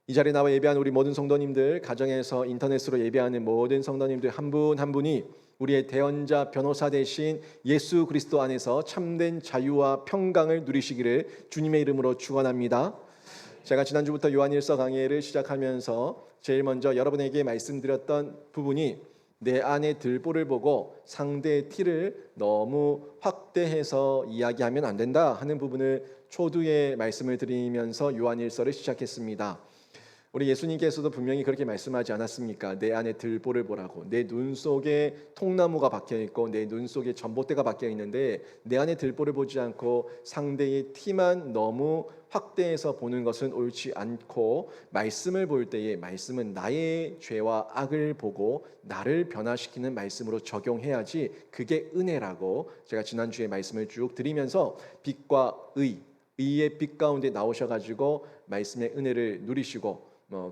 이 자리에 나와 예배하는 우리 모든 성도님들, 가정에서 인터넷으로 예배하는 모든 성도님들 한 분 한 분이 우리의 대언자 변호사 되신 예수 그리스도 안에서 참된 자유와 평강을 누리시기를 주님의 이름으로 축원합니다. 제가 지난주부터 요한일서 강의를 시작하면서 제일 먼저 여러분에게 말씀드렸던 부분이 내 안의 들보를 보고 상대의 티를 너무 확대해서 이야기하면 안 된다 하는 부분을 초두에 말씀을 드리면서 요한일서를 시작했습니다. 우리 예수님께서도 분명히 그렇게 말씀하지 않았습니까? 내 안에 들보를 보라고. 내 눈 속에 통나무가 박혀 있고 내 눈 속에 전봇대가 박혀 있는데 내 안에 들보를 보지 않고 상대의 티만 너무 확대해서 보는 것은 옳지 않고, 말씀을 볼 때에 말씀은 나의 죄와 악을 보고 나를 변화시키는 말씀으로 적용해야지 그게 은혜라고 제가 지난주에 말씀을 쭉 드리면서 빛과 의의 빛 가운데 나오셔가지고 말씀의 은혜를 누리시고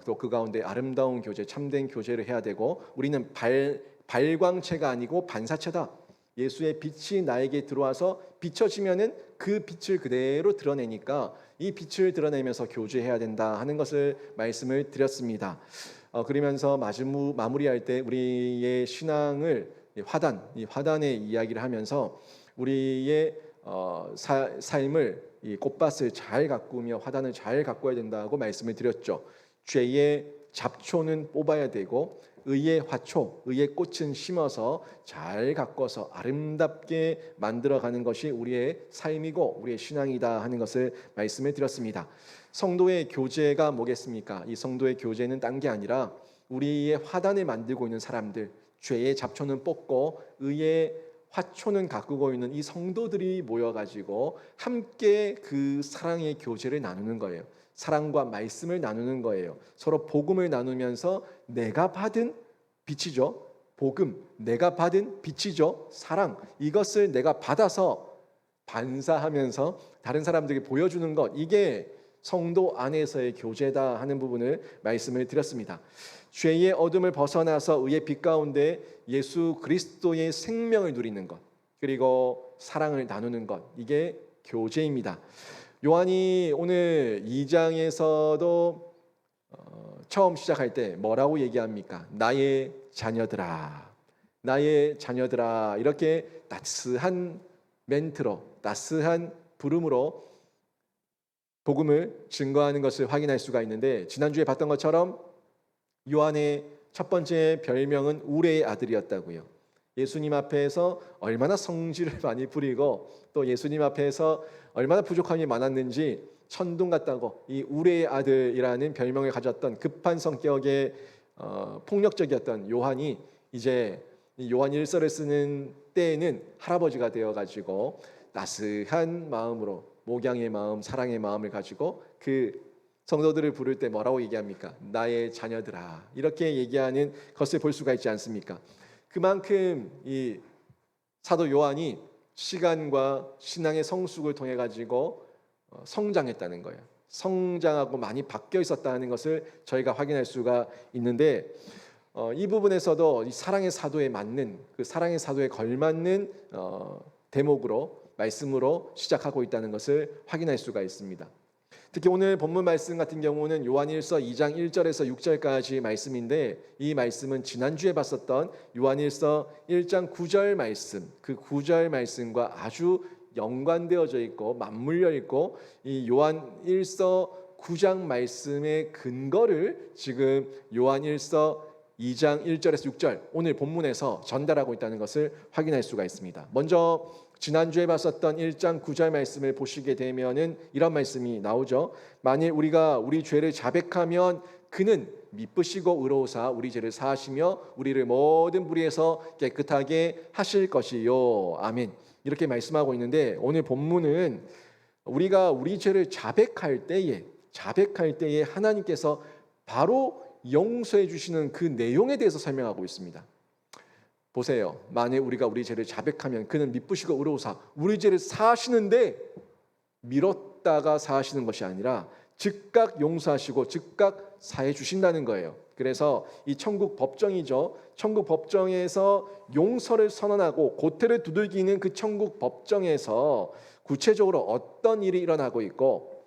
또 그 가운데 아름다운 교제, 참된 교제를 해야 되고, 우리는 발광체가 아니고 반사체다. 예수의 빛이 나에게 들어와서 비춰지면은 그 빛을 그대로 드러내니까 이 빛을 드러내면서 교제해야 된다 하는 것을 말씀을 드렸습니다. 그러면서 마무리할 때 우리의 신앙을 이 화단의 이야기를 하면서 우리의 삶을 이 꽃밭을 잘 가꾸며 화단을 잘 가꿔야 된다고 말씀을 드렸죠. 죄의 잡초는 뽑아야 되고 의의 화초, 의의 꽃은 심어서 잘 가꿔서 아름답게 만들어가는 것이 우리의 삶이고 우리의 신앙이다 하는 것을 말씀을 드렸습니다. 성도의 교제가 뭐겠습니까? 이 성도의 교제는 딴 게 아니라 우리의 화단을 만들고 있는 사람들, 죄의 잡초는 뽑고 의의 화초는 가꾸고 있는 이 성도들이 모여가지고 함께 그 사랑의 교제를 나누는 거예요. 사랑과 말씀을 나누는 거예요. 서로 복음을 나누면서 내가 받은 빛이죠. 복음, 내가 받은 빛이죠. 사랑, 이것을 내가 받아서 반사하면서 다른 사람들에게 보여주는 것, 이게 성도 안에서의 교제다 하는 부분을 말씀을 드렸습니다. 죄의 어둠을 벗어나서 의의 빛 가운데 예수 그리스도의 생명을 누리는 것, 그리고 사랑을 나누는 것, 이게 교제입니다. 요한이 오늘 2장에서도 처음 시작할 때 뭐라고 얘기합니까? 나의 자녀들아, 나의 자녀들아, 이렇게 따스한 멘트로, 따스한 부름으로 복음을 증거하는 것을 확인할 수가 있는데, 지난주에 봤던 것처럼 요한의 첫 번째 별명은 우레의 아들이었다고요. 예수님 앞에서 얼마나 성질을 많이 부리고 또 예수님 앞에서 얼마나 부족함이 많았는지 천둥 같다고 이 우레의 아들이라는 별명을 가졌던 급한 성격의 폭력적이었던 요한이 이제 요한 일서를 쓰는 때에는 할아버지가 되어가지고 따스한 마음으로, 목양의 마음, 사랑의 마음을 가지고 그 성도들을 부를 때 뭐라고 얘기합니까? 나의 자녀들아, 이렇게 얘기하는 것을 볼 수가 있지 않습니까? 그만큼 이 사도 요한이 시간과 신앙의 성숙을 통해 가지고 성장했다는 거예요. 성장하고 많이 바뀌어 있었다는 것을 저희가 확인할 수가 있는데, 이 부분에서도 이 사랑의 사도에 맞는, 그 사랑의 사도에 걸맞는 대목으로, 말씀으로 시작하고 있다는 것을 확인할 수가 있습니다. 특히 오늘 본문 말씀 같은 경우는 요한일서 2장 1절에서 6절까지 말씀인데, 이 말씀은 지난주에 봤었던 요한일서 1장 9절 말씀, 그 9절 말씀과 아주 연관되어져 있고 맞물려 있고, 이 요한일서 9장 말씀의 근거를 지금 요한일서 2장 1절에서 6절 오늘 본문에서 전달하고 있다는 것을 확인할 수가 있습니다. 먼저 지난주에 봤었던 1장 9절 말씀을 보시게 되면은 이런 말씀이 나오죠. 만일 우리가 우리 죄를 자백하면 그는 미쁘시고 의로우사 우리 죄를 사하시며 우리를 모든 불의에서 깨끗하게 하실 것이요. 아멘. 이렇게 말씀하고 있는데, 오늘 본문은 우리가 우리 죄를 자백할 때에 하나님께서 바로 용서해 주시는 그 내용에 대해서 설명하고 있습니다. 보세요. 만일 우리가 우리 죄를 자백하면 그는 미쁘시고 의로우사 우리 죄를 사하시는데, 미뤘다가 사하시는 것이 아니라 즉각 용서하시고 즉각 사해 주신다는 거예요. 그래서 이 천국 법정이죠. 천국 법정에서 용서를 선언하고 고태를 두들기는 그 천국 법정에서 구체적으로 어떤 일이 일어나고 있고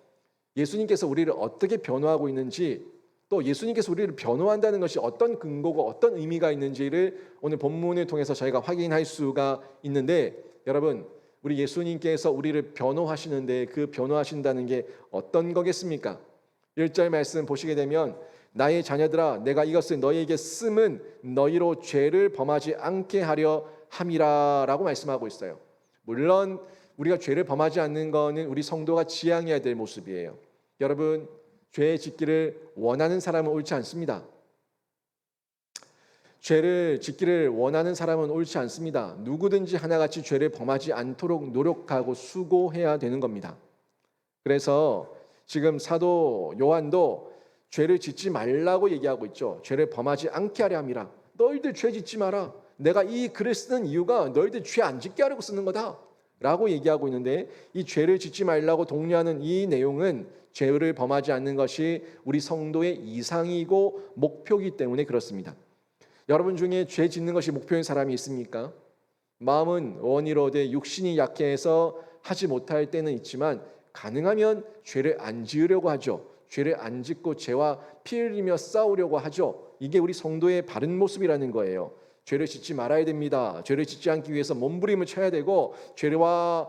예수님께서 우리를 어떻게 변호하고 있는지 또 예수님께서 우리를 변호한다는 것이 어떤 근거고 어떤 의미가 있는지를 오늘 본문을 통해서 저희가 확인할 수가 있는데, 여러분, 우리 예수님께서 우리를 변호하시는데 그 변호하신다는 게 어떤 거겠습니까? 1절 말씀 보시게 되면 나의 자녀들아 내가 이것을 너희에게 쓰면 너희로 죄를 범하지 않게 하려 함이라 라고 말씀하고 있어요. 물론 우리가 죄를 범하지 않는 것은 우리 성도가 지향해야 될 모습이에요. 여러분, 죄 짓기를 원하는 사람은 옳지 않습니다. 죄를 짓기를 원하는 사람은 옳지 않습니다. 누구든지 하나같이 죄를 범하지 않도록 노력하고 수고해야 되는 겁니다. 그래서 지금 사도 요한도 죄를 짓지 말라고 얘기하고 있죠. 죄를 범하지 않게 하려 함이라. 너희들 죄 짓지 마라. 내가 이 글을 쓰는 이유가 너희들 죄 안 짓게 하려고 쓰는 거다 라고 얘기하고 있는데, 이 죄를 짓지 말라고 독려하는 이 내용은 죄를 범하지 않는 것이 우리 성도의 이상이고 목표이기 때문에 그렇습니다. 여러분 중에 죄 짓는 것이 목표인 사람이 있습니까? 마음은 원이로되 육신이 약해서 하지 못할 때는 있지만 가능하면 죄를 안 지으려고 하죠. 죄를 안 짓고 죄와 피 흘리며 싸우려고 하죠. 이게 우리 성도의 바른 모습이라는 거예요. 죄를 짓지 말아야 됩니다. 죄를 짓지 않기 위해서 몸부림을 쳐야 되고 죄와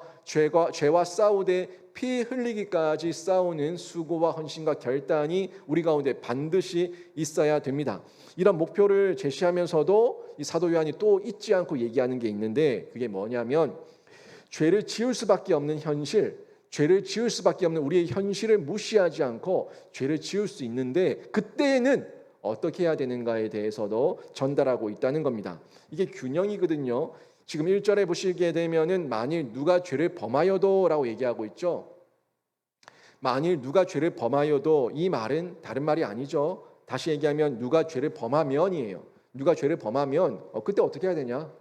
싸우되 피 흘리기까지 싸우는 수고와 헌신과 결단이 우리 가운데 반드시 있어야 됩니다. 이런 목표를 제시하면서도 이 사도 요한이 또 잊지 않고 얘기하는 게 있는데, 그게 뭐냐면 죄를 지을 수밖에 없는 현실, 죄를 지을 수밖에 없는 우리의 현실을 무시하지 않고 죄를 지을 수 있는데 그때에는 어떻게 해야 되는가에 대해서도 전달하고 있다는 겁니다. 이게 균형이거든요. 지금 1절에 보시게 되면은 만일 누가 죄를 범하여도 라고 얘기하고 있죠. 만일 누가 죄를 범하여도, 이 말은 다른 말이 아니죠. 다시 얘기하면 누가 죄를 범하면이에요. 누가 죄를 범하면 그때 어떻게 해야 되냐?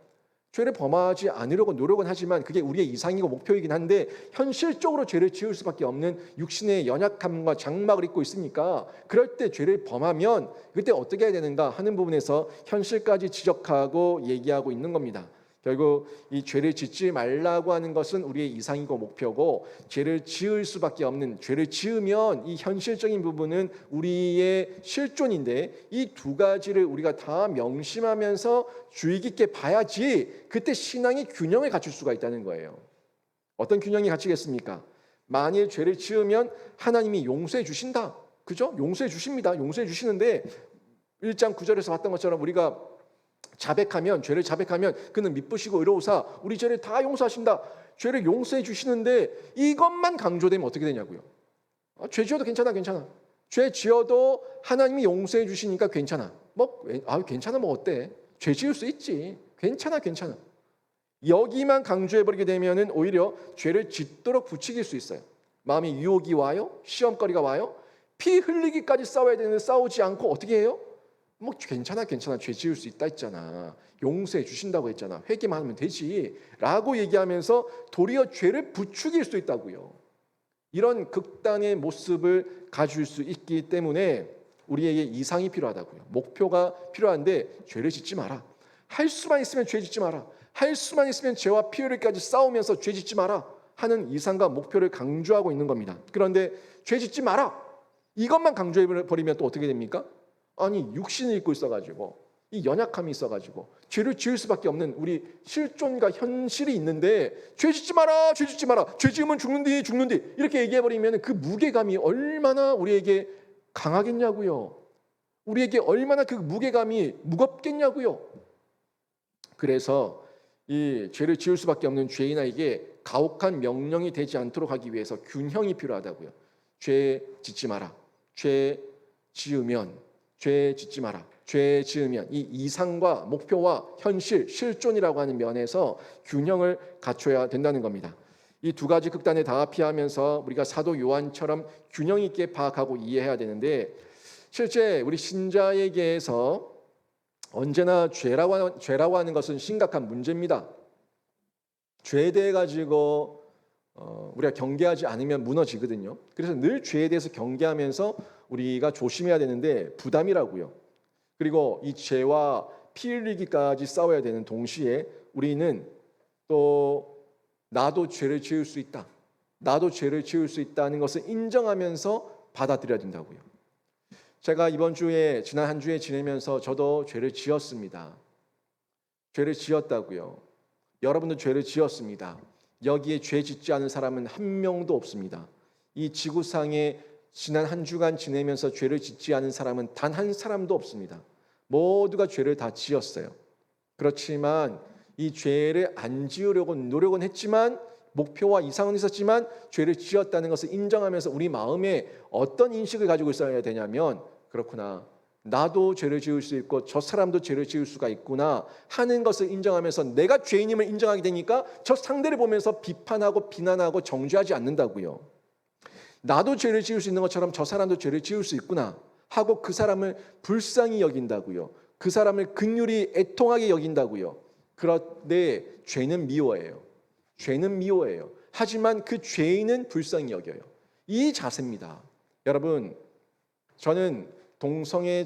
죄를 범하지 않으려고 노력은 하지만 그게 우리의 이상이고 목표이긴 한데 현실적으로 죄를 지을 수밖에 없는 육신의 연약함과 장막을 입고 있으니까 그럴 때 죄를 범하면 그때 어떻게 해야 되는가 하는 부분에서 현실까지 지적하고 얘기하고 있는 겁니다. 결국 이 죄를 짓지 말라고 하는 것은 우리의 이상이고 목표고, 죄를 지을 수밖에 없는, 죄를 지으면 이 현실적인 부분은 우리의 실존인데 이 두 가지를 우리가 다 명심하면서 주의 깊게 봐야지 그때 신앙의 균형을 갖출 수가 있다는 거예요. 어떤 균형이 갖추겠습니까? 만일 죄를 지으면 하나님이 용서해 주신다. 그죠? 용서해 주십니다. 용서해 주시는데 1장 9절에서 봤던 것처럼 우리가 죄를 자백하면 그는 미쁘시고 의로우사 우리 죄를 다 용서하신다. 죄를 용서해 주시는데 이것만 강조되면 어떻게 되냐고요. 죄 지어도 괜찮아. 죄 지어도 하나님이 용서해 주시니까 괜찮아. 괜찮아 어때? 죄 지을 수 있지. 괜찮아. 여기만 강조해버리게 되면은 오히려 죄를 짓도록 부추길 수 있어요. 마음에 유혹이 와요. 시험거리가 와요. 피 흘리기까지 싸워야 되는데 싸우지 않고 어떻게 해요? 괜찮아 죄 지을 수 있다 했잖아. 용서해 주신다고 했잖아. 회개만 하면 되지 라고 얘기하면서 도리어 죄를 부추길 수 있다고요. 이런 극단의 모습을 가질 수 있기 때문에 우리에게 이상이 필요하다고요. 목표가 필요한데 죄를 짓지 마라. 할 수만 있으면 죄 짓지 마라. 할 수만 있으면 죄와 피 흘리기까지 싸우면서 죄 짓지 마라 하는 이상과 목표를 강조하고 있는 겁니다. 그런데 죄 짓지 마라 이것만 강조해버리면 또 어떻게 됩니까? 아니 육신을 입고 있어가지고 이 연약함이 있어가지고 죄를 지을 수밖에 없는 우리 실존과 현실이 있는데 죄 짓지 마라 죄 지으면 죽는디 이렇게 얘기해버리면 그 무게감이 얼마나 우리에게 강하겠냐고요. 우리에게 얼마나 그 무게감이 무겁겠냐고요. 그래서 이 죄를 지을 수밖에 없는 죄인에게 가혹한 명령이 되지 않도록 하기 위해서 균형이 필요하다고요. 죄 짓지 마라. 죄 지으면 죄 짓지 마라. 죄 지으면 이 이상과 목표와 현실, 실존이라고 하는 면에서 균형을 갖춰야 된다는 겁니다. 이 두 가지 극단을 다 피하면서 우리가 사도 요한처럼 균형 있게 파악하고 이해해야 되는데, 실제 우리 신자에게서 언제나 죄라고 하는 것은 심각한 문제입니다. 죄에 대해 가지고 우리가 경계하지 않으면 무너지거든요. 그래서 늘 죄에 대해서 경계하면서 우리가 조심해야 되는데 부담이라고요. 그리고 이 죄와 피 흘리기까지 싸워야 되는 동시에 우리는 또 나도 죄를 지을 수 있다. 나도 죄를 지을 수 있다는 것을 인정하면서 받아들여야 된다고요. 제가 지난 한 주에 지내면서 저도 죄를 지었습니다. 죄를 지었다고요. 여러분도 죄를 지었습니다. 여기에 죄 짓지 않은 사람은 한 명도 없습니다. 이 지구상에 지난 한 주간 지내면서 죄를 짓지 않은 사람은 단 한 사람도 없습니다. 모두가 죄를 다 지었어요. 그렇지만 이 죄를 안 지으려고 노력은 했지만, 목표와 이상은 있었지만 죄를 지었다는 것을 인정하면서 우리 마음에 어떤 인식을 가지고 있어야 되냐면, 그렇구나, 나도 죄를 지을 수 있고 저 사람도 죄를 지을 수가 있구나 하는 것을 인정하면서 내가 죄인임을 인정하게 되니까 저 상대를 보면서 비판하고 비난하고 정죄하지 않는다고요. 나도 죄를 지을 수 있는 것처럼 저 사람도 죄를 지을 수 있구나 하고 그 사람을 불쌍히 여긴다고요. 그 사람을 긍휼히 애통하게 여긴다고요. 그런데 죄는 미워해요. 죄는 미워해요. 하지만 그 죄인은 불쌍히 여겨요. 이 자세입니다. 여러분, 저는 동성애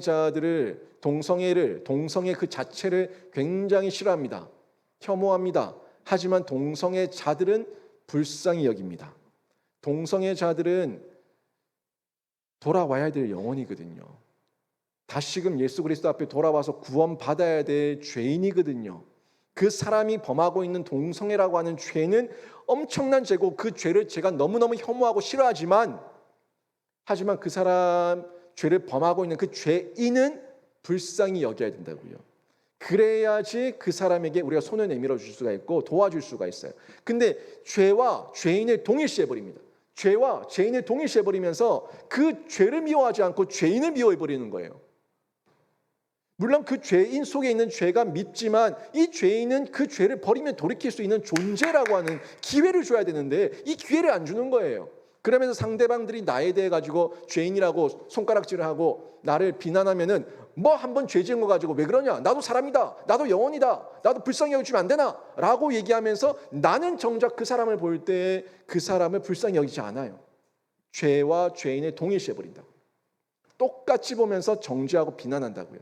그 자체를 굉장히 싫어합니다. 혐오합니다. 하지만 동성애자들은 불쌍히 여깁니다. 동성애자들은 돌아와야 될 영혼이거든요. 다시금 예수 그리스도 앞에 돌아와서 구원받아야 될 죄인이거든요. 그 사람이 범하고 있는 동성애라고 하는 죄는 엄청난 죄고, 그 죄를 제가 너무너무 혐오하고 싫어하지만, 하지만 그 사람 죄를 범하고 있는 그 죄인은 불쌍히 여겨야 된다고요. 그래야지 그 사람에게 우리가 손을 내밀어 줄 수가 있고 도와줄 수가 있어요. 근데 죄와 죄인을 동일시해버립니다. 죄와 죄인을 동일시해버리면서 그 죄를 미워하지 않고 죄인을 미워해버리는 거예요. 물론 그 죄인 속에 있는 죄가 밉지만 이 죄인은 그 죄를 버리면 돌이킬 수 있는 존재라고 하는 기회를 줘야 되는데 이 기회를 안 주는 거예요. 그러면서 상대방들이 나에 대해 가지고 죄인이라고 손가락질을 하고 나를 비난하면은 뭐 한 번 죄 지은 거 가지고 왜 그러냐? 나도 사람이다. 나도 영혼이다. 나도 불쌍히 여기주면 안 되나? 라고 얘기하면서 나는 정작 그 사람을 볼 때 그 사람을 불쌍히 여기지 않아요. 죄와 죄인을 동일시해버린다고. 똑같이 보면서 정죄하고 비난한다고요.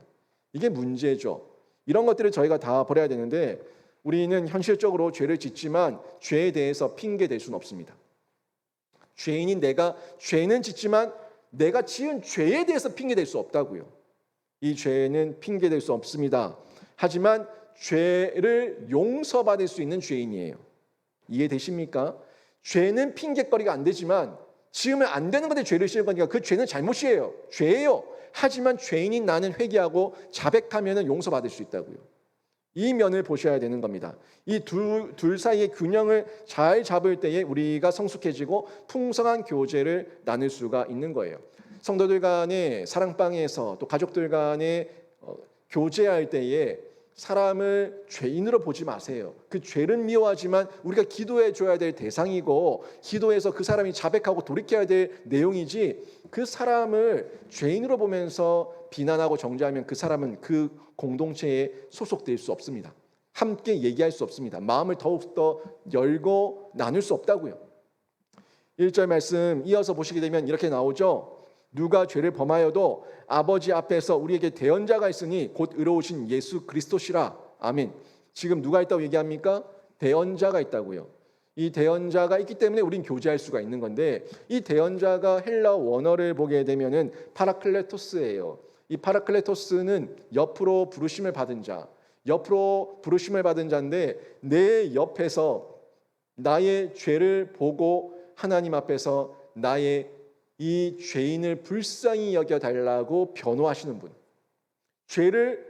이게 문제죠. 이런 것들을 저희가 다 버려야 되는데 우리는 현실적으로 죄를 짓지만 죄에 대해서 핑계 댈 수는 없습니다. 죄인인 내가 죄는 짓지만 내가 지은 죄에 대해서 핑계 댈 수 없다고요. 이 죄는 핑계 댈 수 없습니다. 하지만 죄를 용서받을 수 있는 죄인이에요. 이해되십니까? 죄는 핑계거리가 안 되지만 지으면 안 되는 건데 죄를 지은 거니까 그 죄는 잘못이에요. 죄예요. 하지만 죄인인 나는 회개하고 자백하면 용서받을 수 있다고요. 이 면을 보셔야 되는 겁니다. 이 둘 사이의 균형을 잘 잡을 때에 우리가 성숙해지고 풍성한 교제를 나눌 수가 있는 거예요. 성도들 간의 사랑방에서 또 가족들 간의 교제할 때에 사람을 죄인으로 보지 마세요. 그 죄를 미워하지만 우리가 기도해 줘야 될 대상이고 기도해서 그 사람이 자백하고 돌이켜야 될 내용이지, 그 사람을 죄인으로 보면서 비난하고 정죄하면 그 사람은 그 공동체에 소속될 수 없습니다. 함께 얘기할 수 없습니다. 마음을 더욱더 열고 나눌 수 없다고요. 1절 말씀 이어서 보시게 되면 이렇게 나오죠. 누가 죄를 범하여도 아버지 앞에서 우리에게 대언자가 있으니 곧 의로우신 예수 그리스도시라. 아멘. 지금 누가 있다고 얘기합니까? 대언자가 있다고요. 이 대언자가 있기 때문에 우린 교제할 수가 있는 건데, 이 대언자가 헬라어 원어를 보게 되면은 파라클레토스예요. 이 파라클레토스는 옆으로 부르심을 받은 자, 옆으로 부르심을 받은 자인데 내 옆에서 나의 죄를 보고 하나님 앞에서 나의 이 죄인을 불쌍히 여겨달라고 변호하시는 분, 죄를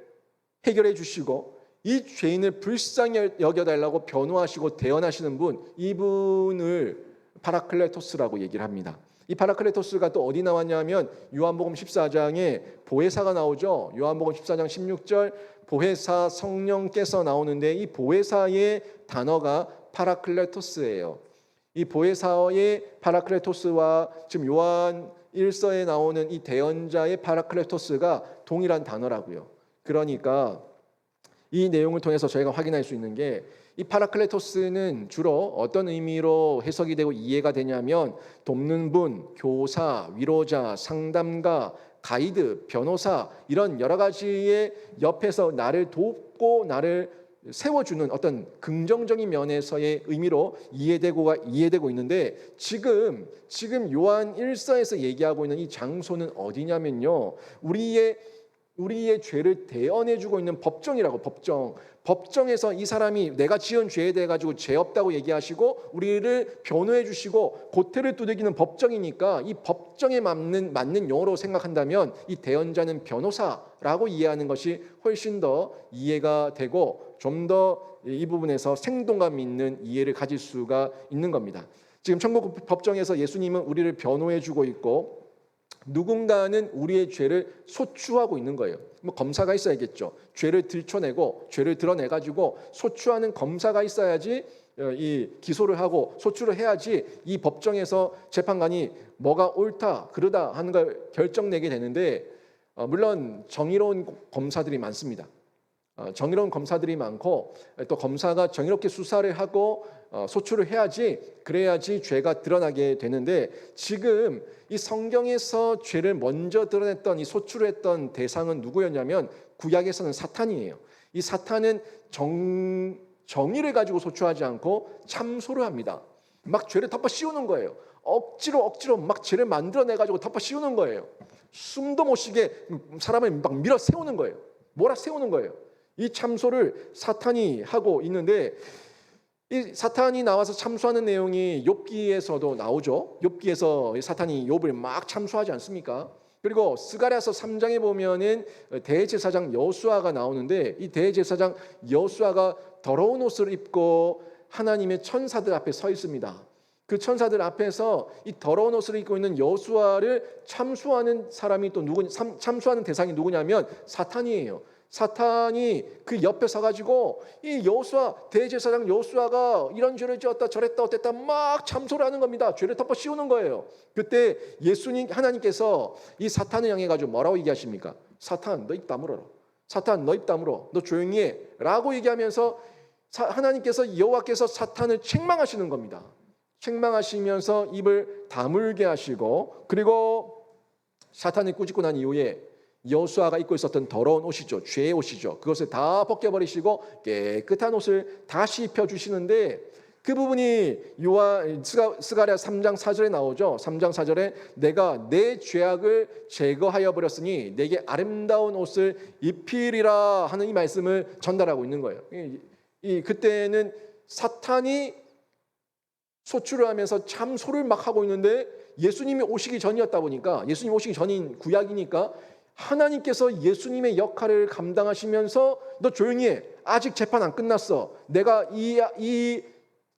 해결해 주시고 이 죄인을 불쌍히 여겨달라고 변호하시고 대언하시는 분, 이분을 파라클레토스라고 얘기를 합니다. 이 파라클레토스가 또 어디 나왔냐면 요한복음 14장에 보혜사가 나오죠. 요한복음 14장 16절 보혜사 성령께서 나오는데 이 보혜사의 단어가 파라클레토스예요. 이 보혜사의 파라클레토스와 지금 요한 1서에 나오는 이 대언자의 파라클레토스가 동일한 단어라고요. 그러니까 이 내용을 통해서 저희가 확인할 수 있는 게, 이 파라클레토스는 주로 어떤 의미로 해석이 되고 이해가 되냐면 돕는 분, 교사, 위로자, 상담가, 가이드, 변호사, 이런 여러 가지의 옆에서 나를 돕고 나를 세워주는 어떤 긍정적인 면에서의 의미로 이해되고 있는데 지금 요한 1서에서 얘기하고 있는 이 장소는 어디냐면요. 우리의 죄를 대언해주고 있는 법정이라고. 법정에서 이 사람이 내가 지은 죄에 대해 가지고 죄 없다고 얘기하시고 우리를 변호해 주시고 고태를 두들기는 법정이니까 이 법정에 맞는 용어로 생각한다면 이 대언자는 변호사라고 이해하는 것이 훨씬 더 이해가 되고 좀 더 이 부분에서 생동감 있는 이해를 가질 수가 있는 겁니다. 지금 천국 법정에서 예수님은 우리를 변호해 주고 있고 누군가는 우리의 죄를 소추하고 있는 거예요. 뭐 검사가 있어야겠죠. 죄를 들춰내고 죄를 드러내가지고 소추하는 검사가 있어야지 이 기소를 하고 소추를 해야지 이 법정에서 재판관이 뭐가 옳다 그르다 하는 걸 결정내게 되는데 물론 정의로운 검사들이 많습니다. 정의로운 검사들이 많고 또 검사가 정의롭게 수사를 하고 소추를 해야지 그래야지 죄가 드러나게 되는데 지금 이 성경에서 죄를 먼저 드러냈던 이 소추를 했던 대상은 누구였냐면 구약에서는 사탄이에요. 이 사탄은 정의를 가지고 소추하지 않고 참소를 합니다. 막 죄를 덮어 씌우는 거예요. 억지로 막 죄를 만들어내 가지고 덮어 씌우는 거예요. 숨도 못 쉬게 사람을 막 밀어 세우는 거예요. 몰아 세우는 거예요. 이 참소를 사탄이 하고 있는데 이 사탄이 나와서 참소하는 내용이 욥기에서도 나오죠. 욥기에서 사탄이 욥을 막 참소하지 않습니까? 그리고 스가랴서 3장에 보면은 대제사장 여수아가 나오는데 이 대제사장 여수아가 더러운 옷을 입고 하나님의 천사들 앞에 서 있습니다. 그 천사들 앞에서 이 더러운 옷을 입고 있는 여수아를 참소하는 사람이 또 참소하는 대상이 누구냐면 사탄이에요. 사탄이 그 옆에 서가지고 이 여호수아 대제사장 여호수아가 이런 죄를 지었다 저랬다 어땠다 막 참소를 하는 겁니다. 죄를 덮어 씌우는 거예요. 그때 하나님께서 이 사탄을 향해 가지고 뭐라고 얘기하십니까? 사탄 너 입 다물어라. 사탄 너 입 다물어. 너 조용히 해. 라고 얘기하면서 하나님께서 여호와께서 사탄을 책망하시는 겁니다. 책망하시면서 입을 다물게 하시고 그리고 사탄을 꾸짖고 난 이후에 여호수아가 입고 있었던 더러운 옷이죠. 죄의 옷이죠. 그것을 다 벗겨버리시고 깨끗한 옷을 다시 입혀주시는데 그 부분이 스가랴 3장 4절에 나오죠. 3장 4절에 내가 내 죄악을 제거하여 버렸으니 내게 아름다운 옷을 입히리라 하는 이 말씀을 전달하고 있는 거예요. 그때는 사탄이 소출을 하면서 참소를 막 하고 있는데 예수님이 오시기 전이었다 보니까 예수님 오시기 전인 구약이니까 하나님께서 예수님의 역할을 감당하시면서 너 조용히 해. 아직 재판 안 끝났어. 내가 이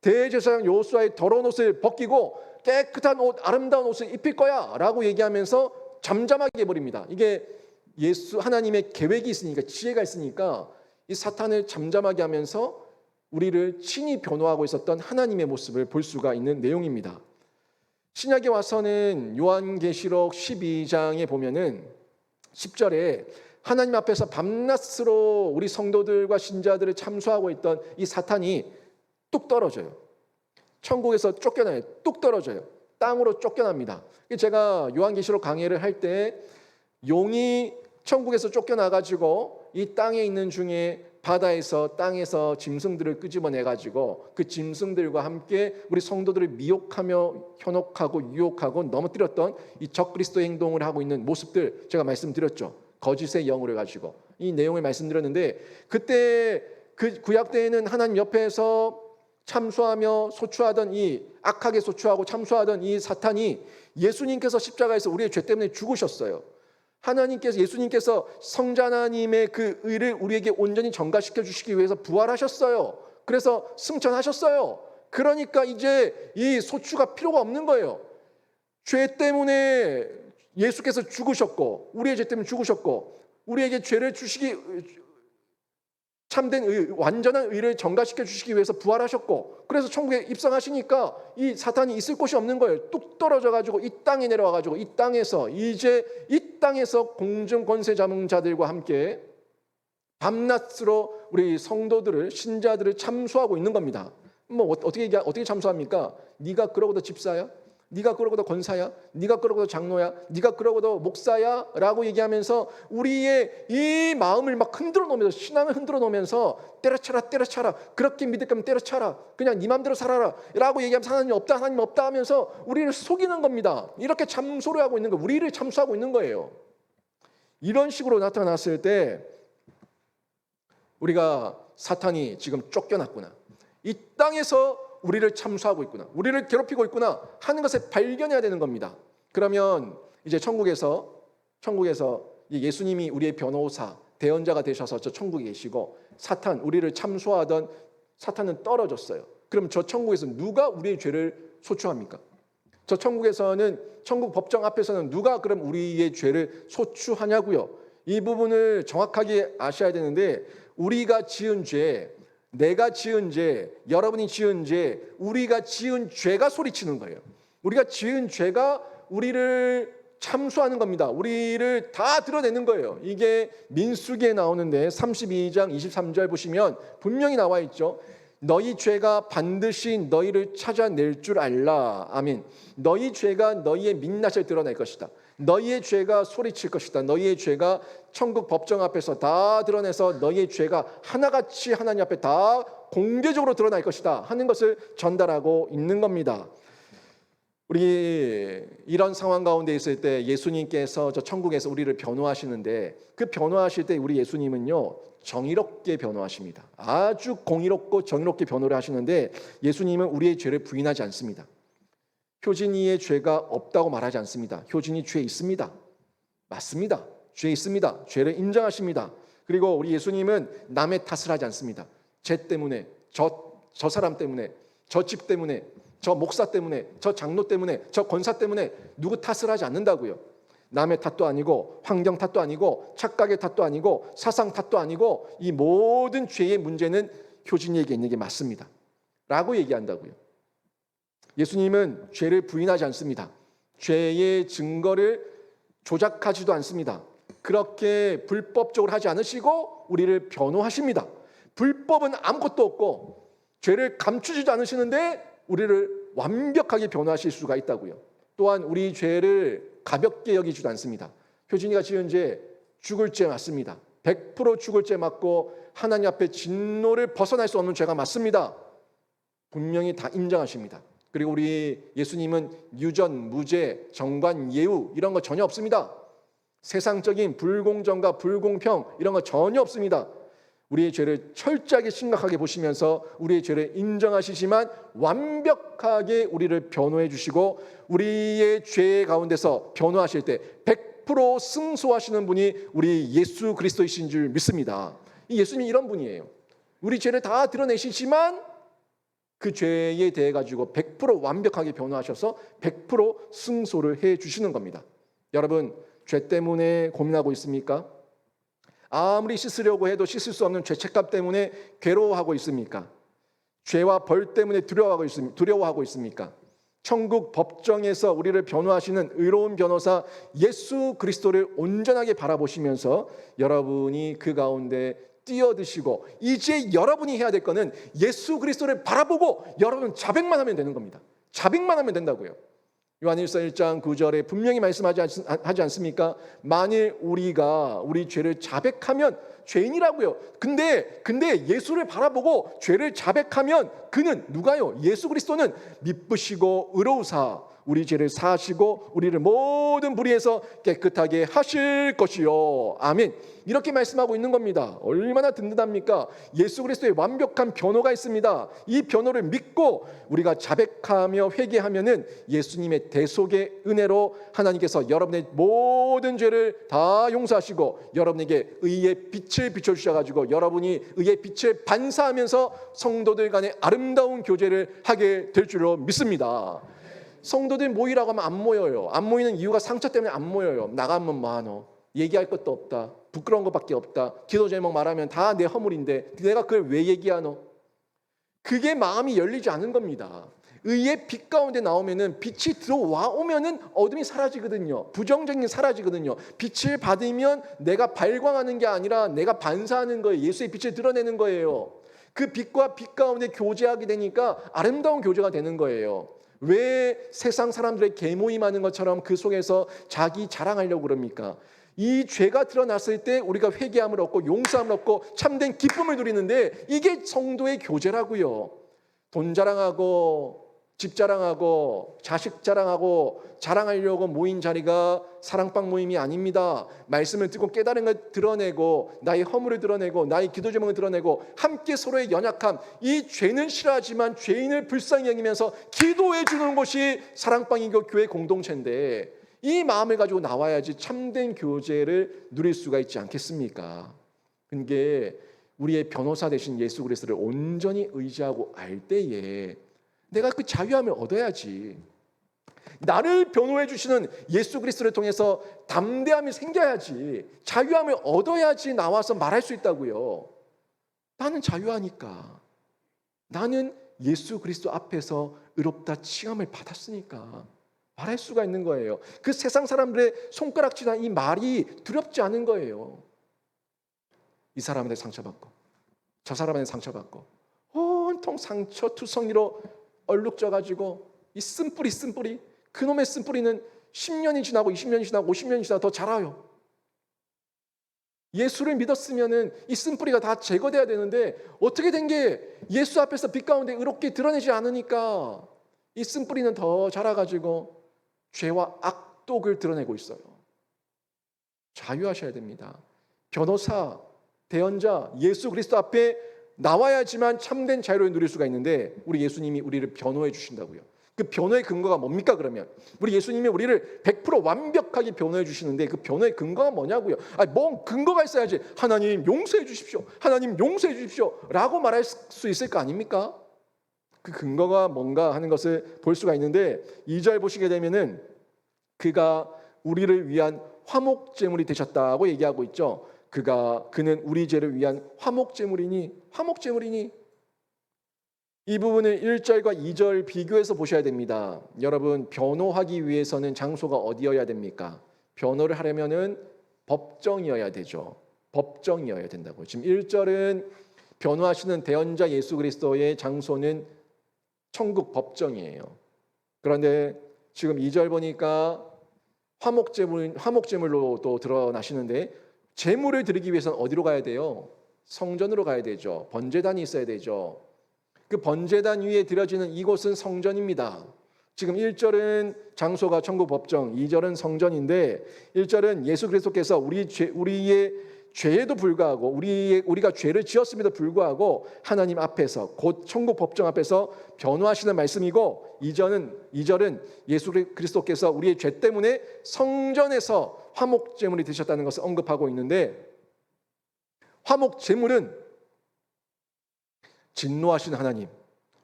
대제사장 여호수아의 더러운 옷을 벗기고 깨끗한 옷, 아름다운 옷을 입힐 거야 라고 얘기하면서 잠잠하게 해버립니다. 이게 하나님의 계획이 있으니까 지혜가 있으니까 이 사탄을 잠잠하게 하면서 우리를 친히 변호하고 있었던 하나님의 모습을 볼 수가 있는 내용입니다. 신약에 와서는 요한계시록 12장에 보면은 10절에 하나님 앞에서 밤낮으로 우리 성도들과 신자들을 참소하고 있던 이 사탄이 뚝 떨어져요. 천국에서 쫓겨나요. 뚝 떨어져요. 땅으로 쫓겨납니다. 제가 요한계시록 강해를 할 때 용이 천국에서 쫓겨나가지고 이 땅에 있는 중에 바다에서 땅에서 짐승들을 끄집어내가지고 그 짐승들과 함께 우리 성도들을 미혹하며 현혹하고 유혹하고 넘어뜨렸던 이 적그리스도 행동을 하고 있는 모습들 제가 말씀드렸죠. 거짓의 영을 가지고 이 내용을 말씀드렸는데 그때 그 구약 때에는 하나님 옆에서 참소하며 소추하던 이 악하게 소추하고 참소하던 이 사탄이 예수님께서 십자가에서 우리의 죄 때문에 죽으셨어요. 예수님께서 성자 하나님의 그 의를 우리에게 온전히 전가시켜 주시기 위해서 부활하셨어요. 그래서 승천하셨어요. 그러니까 이제 이 소추가 필요가 없는 거예요. 죄 때문에 예수께서 죽으셨고 우리의 죄 때문에 죽으셨고 우리에게 죄를 주시기 참된 완전한 의를 전가시켜 주시기 위해서 부활하셨고 그래서 천국에 입성하시니까 이 사탄이 있을 곳이 없는 거예요. 뚝 떨어져 가지고 이 땅에 내려와 가지고 이 땅에서 공중 권세 잡은 자들과 함께 밤낮으로 우리 성도들을 신자들을 참소하고 있는 겁니다. 뭐 어떻게 참소합니까? 네가 그러고도 집사야? 네가 그러고도 권사야? 네가 그러고도 장로야? 네가 그러고도 목사야? 라고 얘기하면서 우리의 이 마음을 막 흔들어 놓으면서, 신앙을 흔들어 놓으면서 때려쳐라 그렇게 믿을 거면 때려쳐라, 그냥 네 맘대로 살아라 라고 얘기하면서 하나님 없다 하면서 우리를 속이는 겁니다. 이렇게 참소를 하고 있는 거예요. 우리를 참소하고 있는 거예요. 이런 식으로 나타났을 때 우리가 사탄이 지금 쫓겨났구나, 이 땅에서 우리를 참수하고 있구나, 우리를 괴롭히고 있구나 하는 것을 발견해야 되는 겁니다. 그러면 이제 천국에서 예수님이 우리의 변호사, 대언자가 되셔서 저 천국에 계시고, 사탄, 우리를 참수하던 사탄은 떨어졌어요. 그럼 저 천국에서 누가 우리의 죄를 소추합니까? 저 천국에서는, 천국 법정 앞에서는 누가 그럼 우리의 죄를 소추하냐고요? 이 부분을 정확하게 아셔야 되는데, 우리가 지은 죄, 내가 지은 죄, 여러분이 지은 죄, 우리가 지은 죄가 소리치는 거예요. 우리가 지은 죄가 우리를 참수하는 겁니다. 우리를 다 드러내는 거예요. 이게 민수기에 나오는데 32장 23절 보시면 분명히 나와 있죠. 너희 죄가 반드시 너희를 찾아낼 줄 알라. 아멘. 너희 죄가 너희의 민낯을 드러낼 것이다. 너희의 죄가 소리칠 것이다. 너희의 죄가 천국 법정 앞에서 다 드러내서 너희의 죄가 하나같이 하나님 앞에 다 공개적으로 드러날 것이다 하는 것을 전달하고 있는 겁니다. 우리 이런 상황 가운데 있을 때 예수님께서 저 천국에서 우리를 변호하시는데, 그 변호하실 때 우리 예수님은요 정의롭게 변호하십니다. 아주 공의롭고 정의롭게 변호를 하시는데, 예수님은 우리의 죄를 부인하지 않습니다. 효진이의 죄가 없다고 말하지 않습니다. 효진이 죄 있습니다. 맞습니다. 죄 있습니다. 죄를 인정하십니다. 그리고 우리 예수님은 남의 탓을 하지 않습니다. 쟤 때문에, 저 사람 때문에, 저 집 때문에, 저 목사 때문에, 저 장로 때문에, 저 권사 때문에 누구 탓을 하지 않는다고요. 남의 탓도 아니고, 환경 탓도 아니고, 착각의 탓도 아니고, 사상 탓도 아니고, 이 모든 죄의 문제는 효진이에게 있는 게 맞습니다 라고 얘기한다고요. 예수님은 죄를 부인하지 않습니다. 죄의 증거를 조작하지도 않습니다. 그렇게 불법적으로 하지 않으시고 우리를 변호하십니다. 불법은 아무것도 없고 죄를 감추지도 않으시는데 우리를 완벽하게 변호하실 수가 있다고요. 또한 우리 죄를 가볍게 여기지도 않습니다. 효진이가 지은 죄, 죽을 죄 맞습니다. 100% 죽을 죄 맞고 하나님 앞에 진노를 벗어날 수 없는 죄가 맞습니다. 분명히 다 인정하십니다. 그리고 우리 예수님은 유전, 무죄, 정관, 예우 이런 거 전혀 없습니다. 세상적인 불공정과 불공평 이런 거 전혀 없습니다. 우리의 죄를 철저하게 심각하게 보시면서 우리의 죄를 인정하시지만 완벽하게 우리를 변호해 주시고, 우리의 죄 가운데서 변호하실 때 100% 승소하시는 분이 우리 예수 그리스도이신 줄 믿습니다. 이 예수님이 이런 분이에요. 우리 죄를 다 드러내시지만 그 죄에 대해 가지고 100% 완벽하게 변호하셔서 100% 승소를 해 주시는 겁니다. 여러분, 죄 때문에 고민하고 있습니까? 아무리 씻으려고 해도 씻을 수 없는 죄책감 때문에 괴로워하고 있습니까? 죄와 벌 때문에 두려워하고 있습니까? 천국 법정에서 우리를 변호하시는 의로운 변호사 예수 그리스도를 온전하게 바라보시면서 여러분이 그 가운데 뛰어드시고, 이제 여러분이 해야 될 거는 예수 그리스도를 바라보고 여러분 자백만 하면 되는 겁니다. 자백만 하면 된다고요. 요한일서 1장 9절에 분명히 말씀하지 않습니까? 만일 우리가 우리 죄를 자백하면, 죄인이라고요. 근데 예수를 바라보고 죄를 자백하면 그는 누가요? 예수 그리스도는 미쁘시고 의로우사 우리 죄를 사하시고 우리를 모든 불의에서 깨끗하게 하실 것이요. 아멘. 이렇게 말씀하고 있는 겁니다. 얼마나 든든합니까? 예수 그리스도의 완벽한 변호가 있습니다. 이 변호를 믿고 우리가 자백하며 회개하면은 예수님의 대속의 은혜로 하나님께서 여러분의 모든 죄를 다 용서하시고 여러분에게 의의 빛을 비춰주셔가지고 여러분이 의의 빛을 반사하면서 성도들 간의 아름다운 교제를 하게 될 줄로 믿습니다. 성도들 모이라고 하면 안 모여요. 안 모이는 이유가 상처 때문에 안 모여요. 나가면 뭐하노? 얘기할 것도 없다. 부끄러운 것밖에 없다. 기도 제목 말하면 다 내 허물인데 내가 그걸 왜 얘기하노? 그게 마음이 열리지 않은 겁니다. 의의 빛 가운데 나오면은 빛이 들어와 오면은 어둠이 사라지거든요. 부정적인 게 사라지거든요. 빛을 받으면 내가 발광하는 게 아니라 내가 반사하는 거예요. 예수의 빛을 드러내는 거예요. 그 빛과 빛 가운데 교제하게 되니까 아름다운 교제가 되는 거예요. 왜 세상 사람들의 계모임하는 것처럼 그 속에서 자기 자랑하려고 그럽니까? 이 죄가 드러났을 때 우리가 회개함을 얻고 용서함을 얻고 참된 기쁨을 누리는데 이게 성도의 교제라고요. 돈 자랑하고 집 자랑하고 자식 자랑하고 자랑하려고 모인 자리가 사랑방 모임이 아닙니다. 말씀을 듣고 깨달은 걸 드러내고 나의 허물을 드러내고 나의 기도 제목을 드러내고 함께 서로의 연약함, 이 죄는 싫어하지만 죄인을 불쌍히 여기면서 기도해 주는 곳이 사랑방이고 교회 공동체인데 이 마음을 가지고 나와야지 참된 교제를 누릴 수가 있지 않겠습니까? 그게 우리의 변호사 되신 예수 그리스도를 온전히 의지하고 알 때에 내가 그 자유함을 얻어야지. 나를 변호해 주시는 예수 그리스도를 통해서 담대함이 생겨야지. 자유함을 얻어야지 나와서 말할 수 있다고요. 나는 자유하니까. 나는 예수 그리스도 앞에서 의롭다 칭함을 받았으니까 말할 수가 있는 거예요. 그 세상 사람들의 손가락질한 이 말이 두렵지 않은 거예요. 이 사람한테 상처받고 저 사람한테 상처받고 온통 상처 투성이로 얼룩져가지고 이 쓴뿌리 그놈의 쓴뿌리는 10년이 지나고 20년이 지나고 50년이 지나고 더 자라요. 예수를 믿었으면 이 쓴뿌리가 다 제거돼야 되는데 어떻게 된 게 예수 앞에서 빛 가운데 의롭게 드러내지 않으니까 이 쓴뿌리는 더 자라가지고 죄와 악독을 드러내고 있어요. 자유하셔야 됩니다. 변호사, 대언자, 예수 그리스도 앞에 나와야지만 참된 자유를 누릴 수가 있는데 우리 예수님이 우리를 변호해 주신다고요. 그 변호의 근거가 뭡니까 그러면? 우리 예수님이 우리를 100% 완벽하게 변호해 주시는데 그 변호의 근거가 뭐냐고요? 뭔 근거가 있어야지. 하나님 용서해 주십시오. 하나님 용서해 주십시오. 라고 말할 수 있을 거 아닙니까? 그 근거가 뭔가 하는 것을 볼 수가 있는데 2절 보시게 되면은 그가 우리를 위한 화목제물이 되셨다고 얘기하고 있죠. 그는 우리 죄를 위한 화목제물이니 이 부분을 1절과 2절 비교해서 보셔야 됩니다. 여러분, 변호하기 위해서는 장소가 어디여야 됩니까? 변호를 하려면은 법정이어야 되죠. 법정이어야 된다고. 지금 1절은 변호하시는 대언자 예수 그리스도의 장소는 천국 법정이에요. 그런데 지금 2절 보니까 화목제물로 또 드러나시는데 제물을 드리기 위해서는 어디로 가야 돼요? 성전으로 가야 되죠. 번제단이 있어야 되죠. 그 번제단 위에 드려지는 이곳은 성전입니다. 지금 1절은 장소가 천국 법정, 2절은 성전인데 1절은 예수 그리스도께서 우리의 죄에도 불구하고 우리가 죄를 지었음에도 불구하고 하나님 앞에서 곧 천국 법정 앞에서 변호하시는 말씀이고 2절은 예수 그리스도께서 우리의 죄 때문에 성전에서 화목제물이 되셨다는 것을 언급하고 있는데 화목제물은 진노하신 하나님,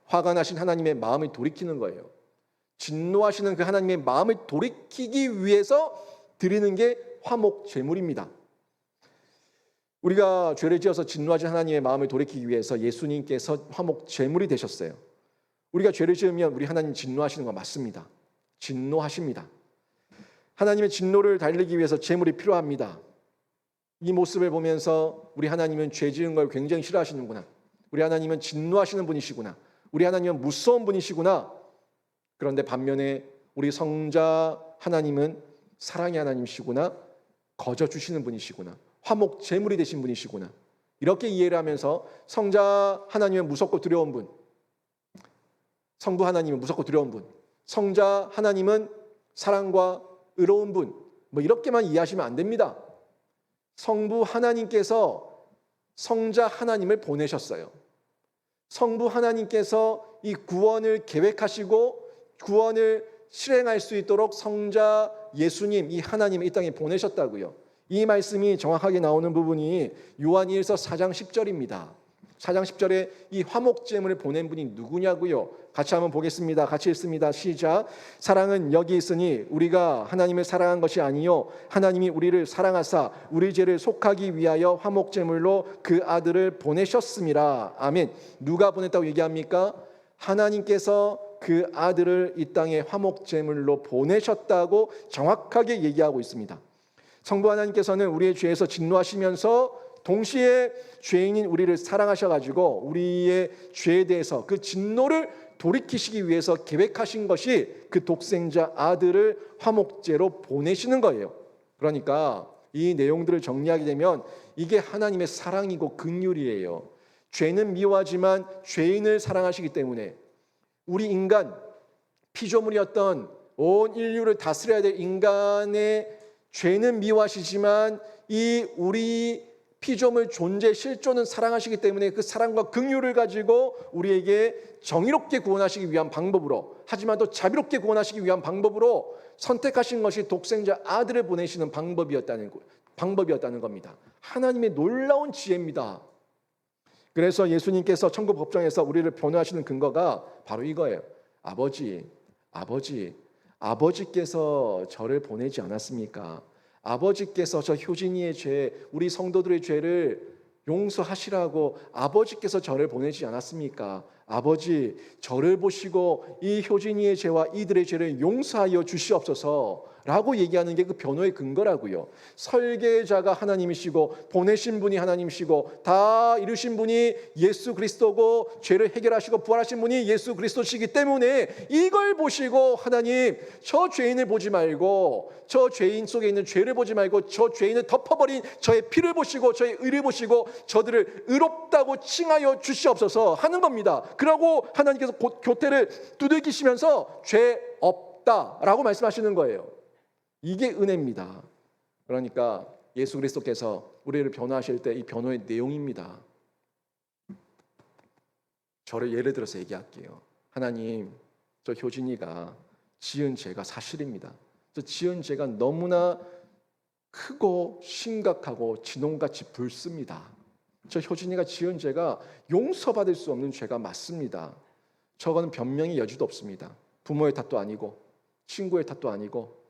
화가 나신 하나님의 마음을 돌이키는 거예요. 진노하시는 그 하나님의 마음을 돌이키기 위해서 드리는 게 화목제물입니다. 우리가 죄를 지어서 진노하신 하나님의 마음을 돌이키기 위해서 예수님께서 화목제물이 되셨어요. 우리가 죄를 지으면 우리 하나님 진노하시는 거 맞습니다. 진노하십니다. 하나님의 진노를 달리기 위해서 제물이 필요합니다. 이 모습을 보면서 우리 하나님은 죄 지은 걸 굉장히 싫어하시는구나. 우리 하나님은 진노하시는 분이시구나. 우리 하나님은 무서운 분이시구나. 그런데 반면에 우리 성자 하나님은 사랑의 하나님이시구나. 거저 주시는 분이시구나. 화목 제물이 되신 분이시구나. 이렇게 이해를 하면서 성자 하나님은 무섭고 두려운 분, 성부 하나님은 무섭고 두려운 분, 성자 하나님은 사랑과 의로운 분, 이렇게만 이해하시면 안 됩니다. 성부 하나님께서 성자 하나님을 보내셨어요. 성부 하나님께서 이 구원을 계획하시고 구원을 실행할 수 있도록 성자 예수님, 이 하나님을 이 땅에 보내셨다고요. 이 말씀이 정확하게 나오는 부분이 요한일서 4장 10절입니다. 4장 10절에 이 화목제물을 보낸 분이 누구냐고요? 같이 한번 보겠습니다. 같이 읽습니다. 시작. 사랑은 여기 있으니 우리가 하나님을 사랑한 것이 아니요 하나님이 우리를 사랑하사 우리 죄를 속하기 위하여 화목제물로 그 아들을 보내셨음이라. 아멘. 누가 보냈다고 얘기합니까? 하나님께서 그 아들을 이 땅에 화목제물로 보내셨다고 정확하게 얘기하고 있습니다. 성부 하나님께서는 우리의 죄에서 진노하시면서 동시에 죄인인 우리를 사랑하셔가지고 우리의 죄에 대해서 그 진노를 돌이키시기 위해서 계획하신 것이 그 독생자 아들을 화목제로 보내시는 거예요. 그러니까 이 내용들을 정리하게 되면 이게 하나님의 사랑이고 긍휼이에요. 죄는 미워하지만 죄인을 사랑하시기 때문에 우리 인간, 피조물이었던 온 인류를 다스려야 될 인간의 죄는 미워하시지만 이 우리 피조물 존재 실존은 사랑하시기 때문에 그 사랑과 긍휼을 가지고 우리에게 정의롭게 구원하시기 위한 방법으로, 하지만 또 자비롭게 구원하시기 위한 방법으로 선택하신 것이 독생자 아들을 보내시는 방법이었다는 겁니다. 하나님의 놀라운 지혜입니다. 그래서 예수님께서 천국 법정에서 우리를 변호하시는 근거가 바로 이거예요. 아버지께서 저를 보내지 않았습니까? 아버지께서 저 효진이의 죄, 우리 성도들의 죄를 용서하시라고 아버지께서 저를 보내지 않았습니까? 아버지, 저를 보시고 이 효진이의 죄와 이들의 죄를 용서하여 주시옵소서 라고 얘기하는 게 그 변호의 근거라고요. 설계자가 하나님이시고 보내신 분이 하나님이시고 다 이루신 분이 예수 그리스도고 죄를 해결하시고 부활하신 분이 예수 그리스도시기 때문에 이걸 보시고 하나님, 저 죄인을 보지 말고, 저 죄인 속에 있는 죄를 보지 말고 저 죄인을 덮어버린 저의 피를 보시고 저의 의를 보시고 저들을 의롭다고 칭하여 주시옵소서 하는 겁니다. 그러고 하나님께서 교태를 두들기시면서 죄 없다라고 말씀하시는 거예요. 이게 은혜입니다. 그러니까 예수 그리스도께서 우리를 변호하실 때 이 변호의 내용입니다. 저를 예를 들어서 얘기할게요. 하나님, 저 효진이가 지은 죄가 사실입니다. 저 지은 죄가 너무나 크고 심각하고 진홍같이 붉습니다. 저 효진이가 지은 죄가 용서받을 수 없는 죄가 맞습니다. 저거는 변명의 여지도 없습니다. 부모의 탓도 아니고 친구의 탓도 아니고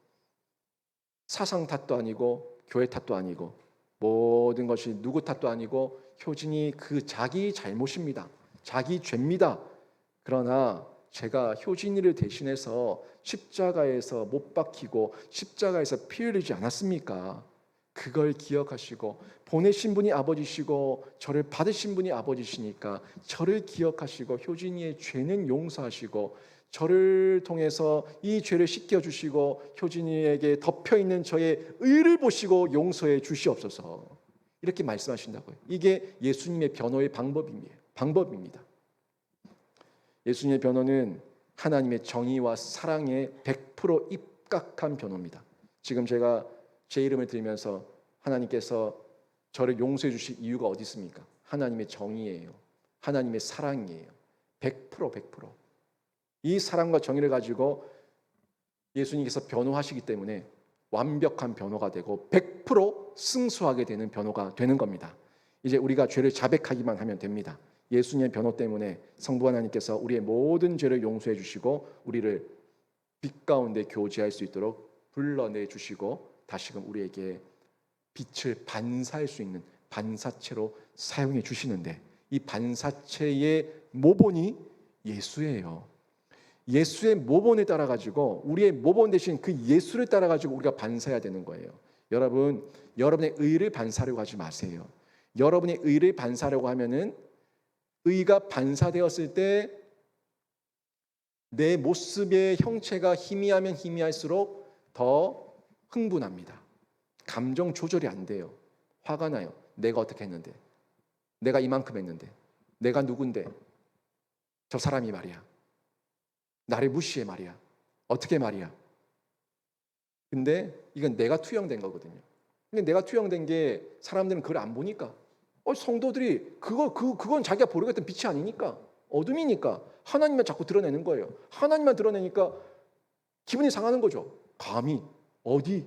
사상 탓도 아니고 교회 탓도 아니고 모든 것이 누구 탓도 아니고 효진이 그 자기 잘못입니다. 자기 죄입니다. 그러나 제가 효진이를 대신해서 십자가에서 못 박히고 십자가에서 피 흘리지 않았습니까? 그걸 기억하시고 보내신 분이 아버지시고 저를 받으신 분이 아버지시니까 저를 기억하시고 효진이의 죄는 용서하시고 저를 통해서 이 죄를 씻겨주시고 효진이에게 덮여있는 저의 의를 보시고 용서해 주시옵소서 이렇게 말씀하신다고요. 이게 예수님의 변호의 방법입니다. 예수님의 변호는 하나님의 정의와 사랑에 100% 입각한 변호입니다. 지금 제가 제 이름을 들면서 하나님께서 저를 용서해 주실 이유가 어디 있습니까? 하나님의 정의예요. 하나님의 사랑이에요. 100%. 이 사랑과 정의를 가지고 예수님께서 변호하시기 때문에 완벽한 변호가 되고 100% 승소하게 되는 변호가 되는 겁니다. 이제 우리가 죄를 자백하기만 하면 됩니다. 예수님의 변호 때문에 성부 하나님께서 우리의 모든 죄를 용서해 주시고 우리를 빛 가운데 교제할 수 있도록 불러내 주시고 다시금 우리에게 빛을 반사할 수 있는 반사체로 사용해 주시는데 이 반사체의 모본이 예수예요. 예수의 모본에 따라 가지고 우리의 모본 대신 그 예수를 따라 가지고 우리가 반사해야 되는 거예요. 여러분, 여러분의 의를 반사하려고 하지 마세요. 여러분의 의를 반사하려고 하면은 의가 반사되었을 때 내 모습의 형체가 희미하면 희미할수록 더 흥분합니다. 감정 조절이 안 돼요. 화가 나요. 내가 어떻게 했는데, 내가 이만큼 했는데, 내가 누군데, 저 사람이 말이야, 나를 무시해 말이야, 어떻게 말이야. 근데 이건 내가 투영된 거거든요. 근데 내가 투영된 게 사람들은 그걸 안 보니까 성도들이 그건 자기가 보려고 했던 빛이 아니니까 어둠이니까 하나님만 자꾸 드러내는 거예요. 하나님만 드러내니까 기분이 상하는 거죠. 감히 어디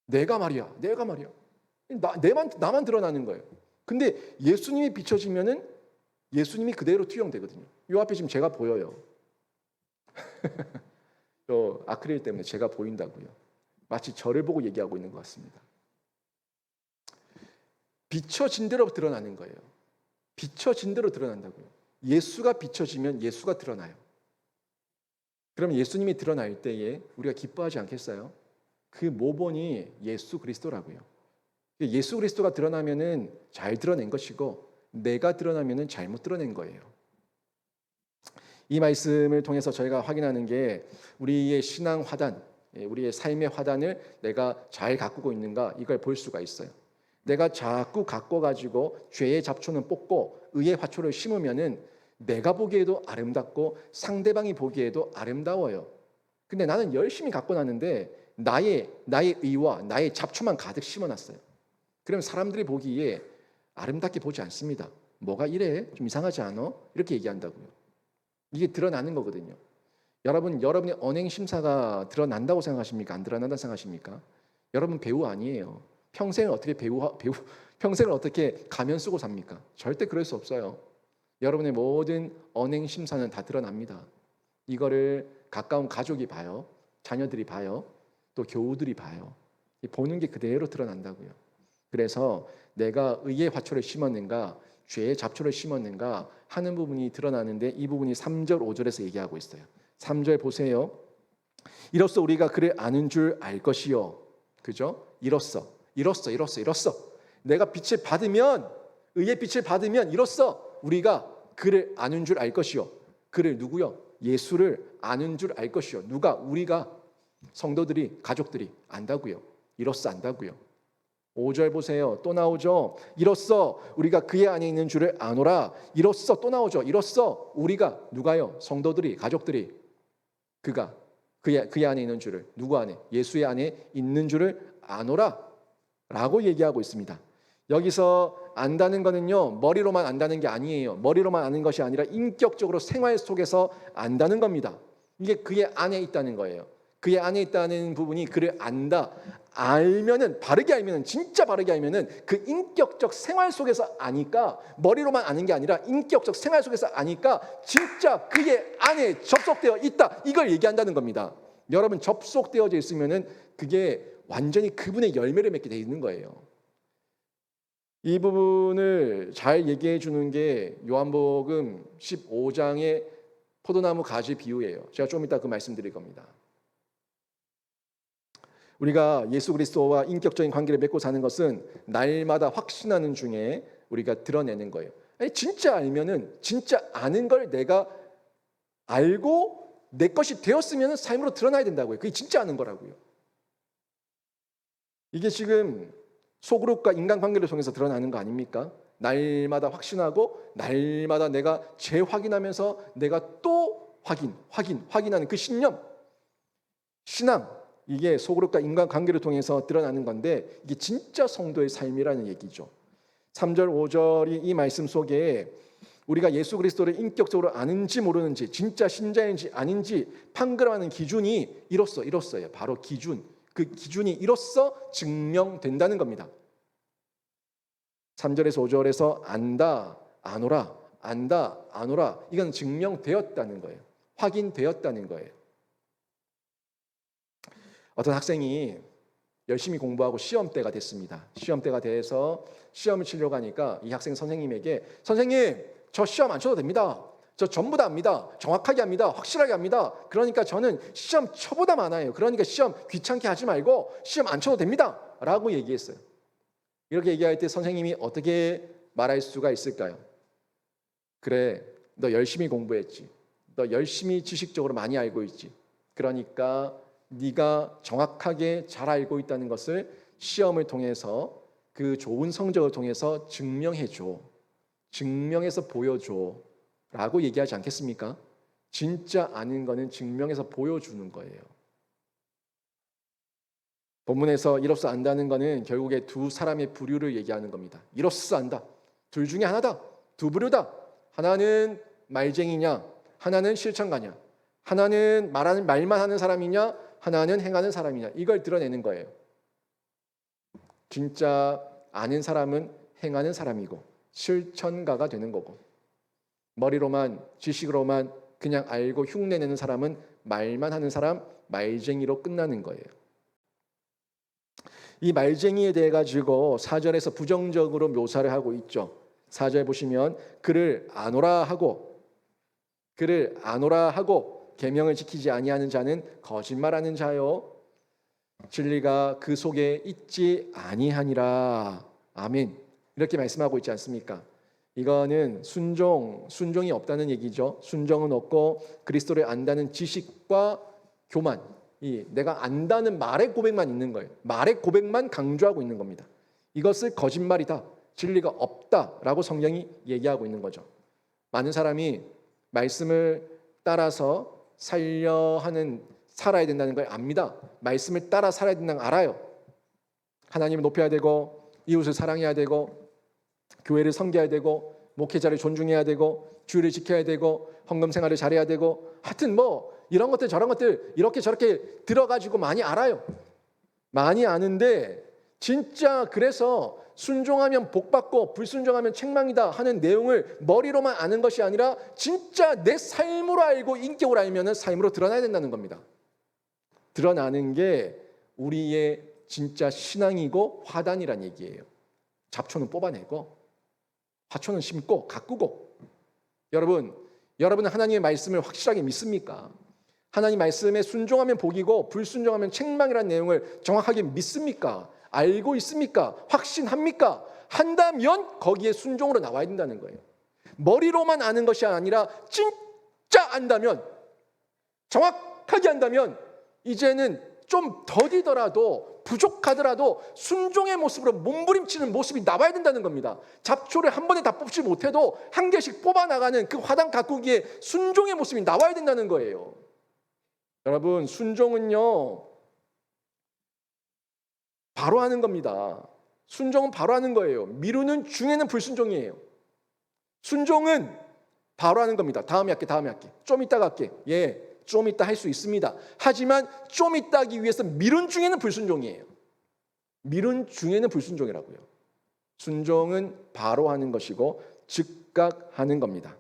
내가 말이야 나만 드러나는 거예요. 근데 예수님이 비춰지면은 예수님이 그대로 투영되거든요. 이 앞에 지금 제가 보여요. 저 아크릴 때문에 제가 보인다고요. 마치 저를 보고 얘기하고 있는 것 같습니다. 비춰진 대로 드러나는 거예요. 비춰진 대로 드러난다고요. 예수가 비춰지면 예수가 드러나요. 그럼 예수님이 드러날 때에 우리가 기뻐하지 않겠어요? 그 모본이 예수 그리스도라고요. 예수 그리스도가 드러나면은 잘 드러낸 것이고 내가 드러나면은 잘못 드러낸 거예요. 이 말씀을 통해서 저희가 확인하는 게 우리의 신앙 화단, 우리의 삶의 화단을 내가 잘 가꾸고 있는가 이걸 볼 수가 있어요. 내가 자꾸 가꿔가지고 죄의 잡초는 뽑고 의의 화초를 심으면은 내가 보기에도 아름답고 상대방이 보기에도 아름다워요. 근데 나는 열심히 가꿔놨는데 나의 의와 나의 잡초만 가득 심어놨어요. 그러면 사람들이 보기에 아름답게 보지 않습니다. 뭐가 이래? 좀 이상하지 않아? 이렇게 얘기한다고요. 이게 드러나는 거거든요. 여러분의 언행 심사가 드러난다고 생각하십니까? 안 드러난다고 생각하십니까? 여러분 배우 아니에요. 평생을 어떻게 평생을 어떻게 가면 쓰고 삽니까? 절대 그럴 수 없어요. 여러분의 모든 언행 심사는 다 드러납니다. 이거를 가까운 가족이 봐요. 자녀들이 봐요. 또 교우들이 봐요. 보는 게 그대로 드러난다고요. 그래서 내가 의의 화초를 심었는가 죄의 잡초를 심었는가 하는 부분이 드러나는데 이 부분이 3절 5절에서 얘기하고 있어요. 3절 보세요. 이로써 우리가 그를 아는 줄 알 것이요. 그죠? 이로써 내가 빛을 받으면 의의 빛을 받으면 이로써 우리가 그를 아는 줄 알 것이요. 그를 누구요? 예수를 아는 줄 알 것이요. 누가? 우리가 성도들이 가족들이 안다고요. 이로써 안다고요. 5절 보세요. 또 나오죠. 이로써 우리가 그의 안에 있는 줄을 아노라. 이로써 또 나오죠. 이로써 우리가 누가요? 성도들이 가족들이 그가 그의 안에 있는 줄을 누구 안에? 예수의 안에 있는 줄을 아노라 라고 얘기하고 있습니다. 여기서 안다는 거는요 머리로만 안다는 게 아니에요. 머리로만 아는 것이 아니라 인격적으로 생활 속에서 안다는 겁니다. 이게 그의 안에 있다는 거예요. 그의 안에 있다는 부분이 그를 안다. 알면은 바르게 알면은 진짜 바르게 알면은 그 인격적 생활 속에서 아니까 머리로만 아는 게 아니라 인격적 생활 속에서 아니까 진짜 그의 안에 접속되어 있다. 이걸 얘기한다는 겁니다. 여러분 접속되어져 있으면은 그게 완전히 그분의 열매를 맺게 돼 있는 거예요. 이 부분을 잘 얘기해 주는 게 요한복음 15장의 포도나무 가지 비유예요. 제가 좀 이따 그 말씀드릴 겁니다. 우리가 예수 그리스도와 인격적인 관계를 맺고 사는 것은 날마다 확신하는 중에 우리가 드러내는 거예요. 아니, 진짜 알면은 진짜 아는 걸 내가 알고 내 것이 되었으면 삶으로 드러나야 된다고요. 그게 진짜 아는 거라고요. 이게 지금 소그룹과 인간관계를 통해서 드러나는 거 아닙니까? 날마다 확신하고 날마다 내가 재확인하면서 내가 또 확인하는 그 신념, 신앙, 이게 소그룹과 인간관계를 통해서 드러나는 건데 이게 진짜 성도의 삶이라는 얘기죠. 3절 5절이 이 말씀 속에 우리가 예수 그리스도를 인격적으로 아는지 모르는지 진짜 신자인지 아닌지 판가름하는 기준이 이로써예요. 바로 기준. 그 기준이 이로써 증명된다는 겁니다. 3절에서 5절에서 안다, 아노라, 안다, 아노라. 이건 증명되었다는 거예요. 확인되었다는 거예요. 어떤 학생이 열심히 공부하고 시험때가 됐습니다. 시험때가 돼서 시험을 치려고 하니까 이 학생 선생님에게 선생님 저 시험 안 쳐도 됩니다. 저 전부 다 압니다. 정확하게 합니다. 확실하게 합니다. 그러니까 저는 시험 쳐보다 많아요. 그러니까 시험 귀찮게 하지 말고 시험 안 쳐도 됩니다. 라고 얘기했어요. 이렇게 얘기할 때 선생님이 어떻게 말할 수가 있을까요? 그래, 너 열심히 공부했지. 너 열심히 지식적으로 많이 알고 있지. 그러니까 네가 정확하게 잘 알고 있다는 것을 시험을 통해서 그 좋은 성적을 통해서 증명해줘. 증명해서 보여줘. 라고 얘기하지 않겠습니까? 진짜 아는 거는 증명해서 보여주는 거예요. 본문에서 이로써 안다는 거는 결국에 두 사람의 부류를 얘기하는 겁니다. 이로써 안다. 둘 중에 하나다. 두 부류다. 하나는 말쟁이냐, 하나는 실천가냐, 하나는 말만 하는 사람이냐, 하나는 행하는 사람이냐. 이걸 드러내는 거예요. 진짜 아는 사람은 행하는 사람이고 실천가가 되는 거고 머리로만 지식으로만 그냥 알고 흉내내는 사람은 말만 하는 사람, 말쟁이로 끝나는 거예요. 이 말쟁이에 대해 가지고 4절에서 부정적으로 묘사를 하고 있죠. 4절 보시면 그를 아노라 하고 계명을 지키지 아니하는 자는 거짓말하는 자요 진리가 그 속에 있지 아니하니라. 아멘. 이렇게 말씀하고 있지 않습니까? 이거는 순종이 없다는 얘기죠. 순종은 없고 그리스도를 안다는 지식과 교만, 내가 안다는 말의 고백만 있는 거예요. 말의 고백만 강조하고 있는 겁니다. 이것을 거짓말이다, 진리가 없다라고 성경이 얘기하고 있는 거죠. 많은 사람이 말씀을 따라서 살아야 된다는 걸 압니다. 말씀을 따라 살아야 된다는 걸 알아요. 하나님을 높여야 되고 이웃을 사랑해야 되고 교회를 섬겨야 되고 목회자를 존중해야 되고 주의를 지켜야 되고 헌금 생활을 잘해야 되고 하여튼 이런 것들 저런 것들 이렇게 저렇게 들어가지고 많이 알아요. 많이 아는데 진짜 그래서 순종하면 복받고 불순종하면 책망이다 하는 내용을 머리로만 아는 것이 아니라 진짜 내 삶으로 알고 인격으로 알면 삶으로 드러나야 된다는 겁니다. 드러나는 게 우리의 진짜 신앙이고 화단이란 얘기예요. 잡초는 뽑아내고 화초는 심고 가꾸고. 여러분은 하나님의 말씀을 확실하게 믿습니까? 하나님 말씀에 순종하면 복이고 불순종하면 책망이라는 내용을 정확하게 믿습니까? 알고 있습니까? 확신합니까? 한다면 거기에 순종으로 나와야 된다는 거예요. 머리로만 아는 것이 아니라 진짜 안다면, 정확하게 안다면 이제는 좀 더디더라도 부족하더라도 순종의 모습으로 몸부림치는 모습이 나와야 된다는 겁니다. 잡초를 한 번에 다 뽑지 못해도 한 개씩 뽑아나가는 그 화단 가꾸기에 순종의 모습이 나와야 된다는 거예요. 여러분, 순종은요 바로 하는 겁니다. 순종은 바로 하는 거예요. 미루는 중에는 불순종이에요. 순종은 바로 하는 겁니다. 다음에 할게. 좀 이따가 할게. 좀 이따 할 수 있습니다. 하지만 좀 이따 하기 위해서 미룬 중에는 불순종이에요. 미룬 중에는 불순종이라고요. 순종은 바로 하는 것이고 즉각 하는 겁니다.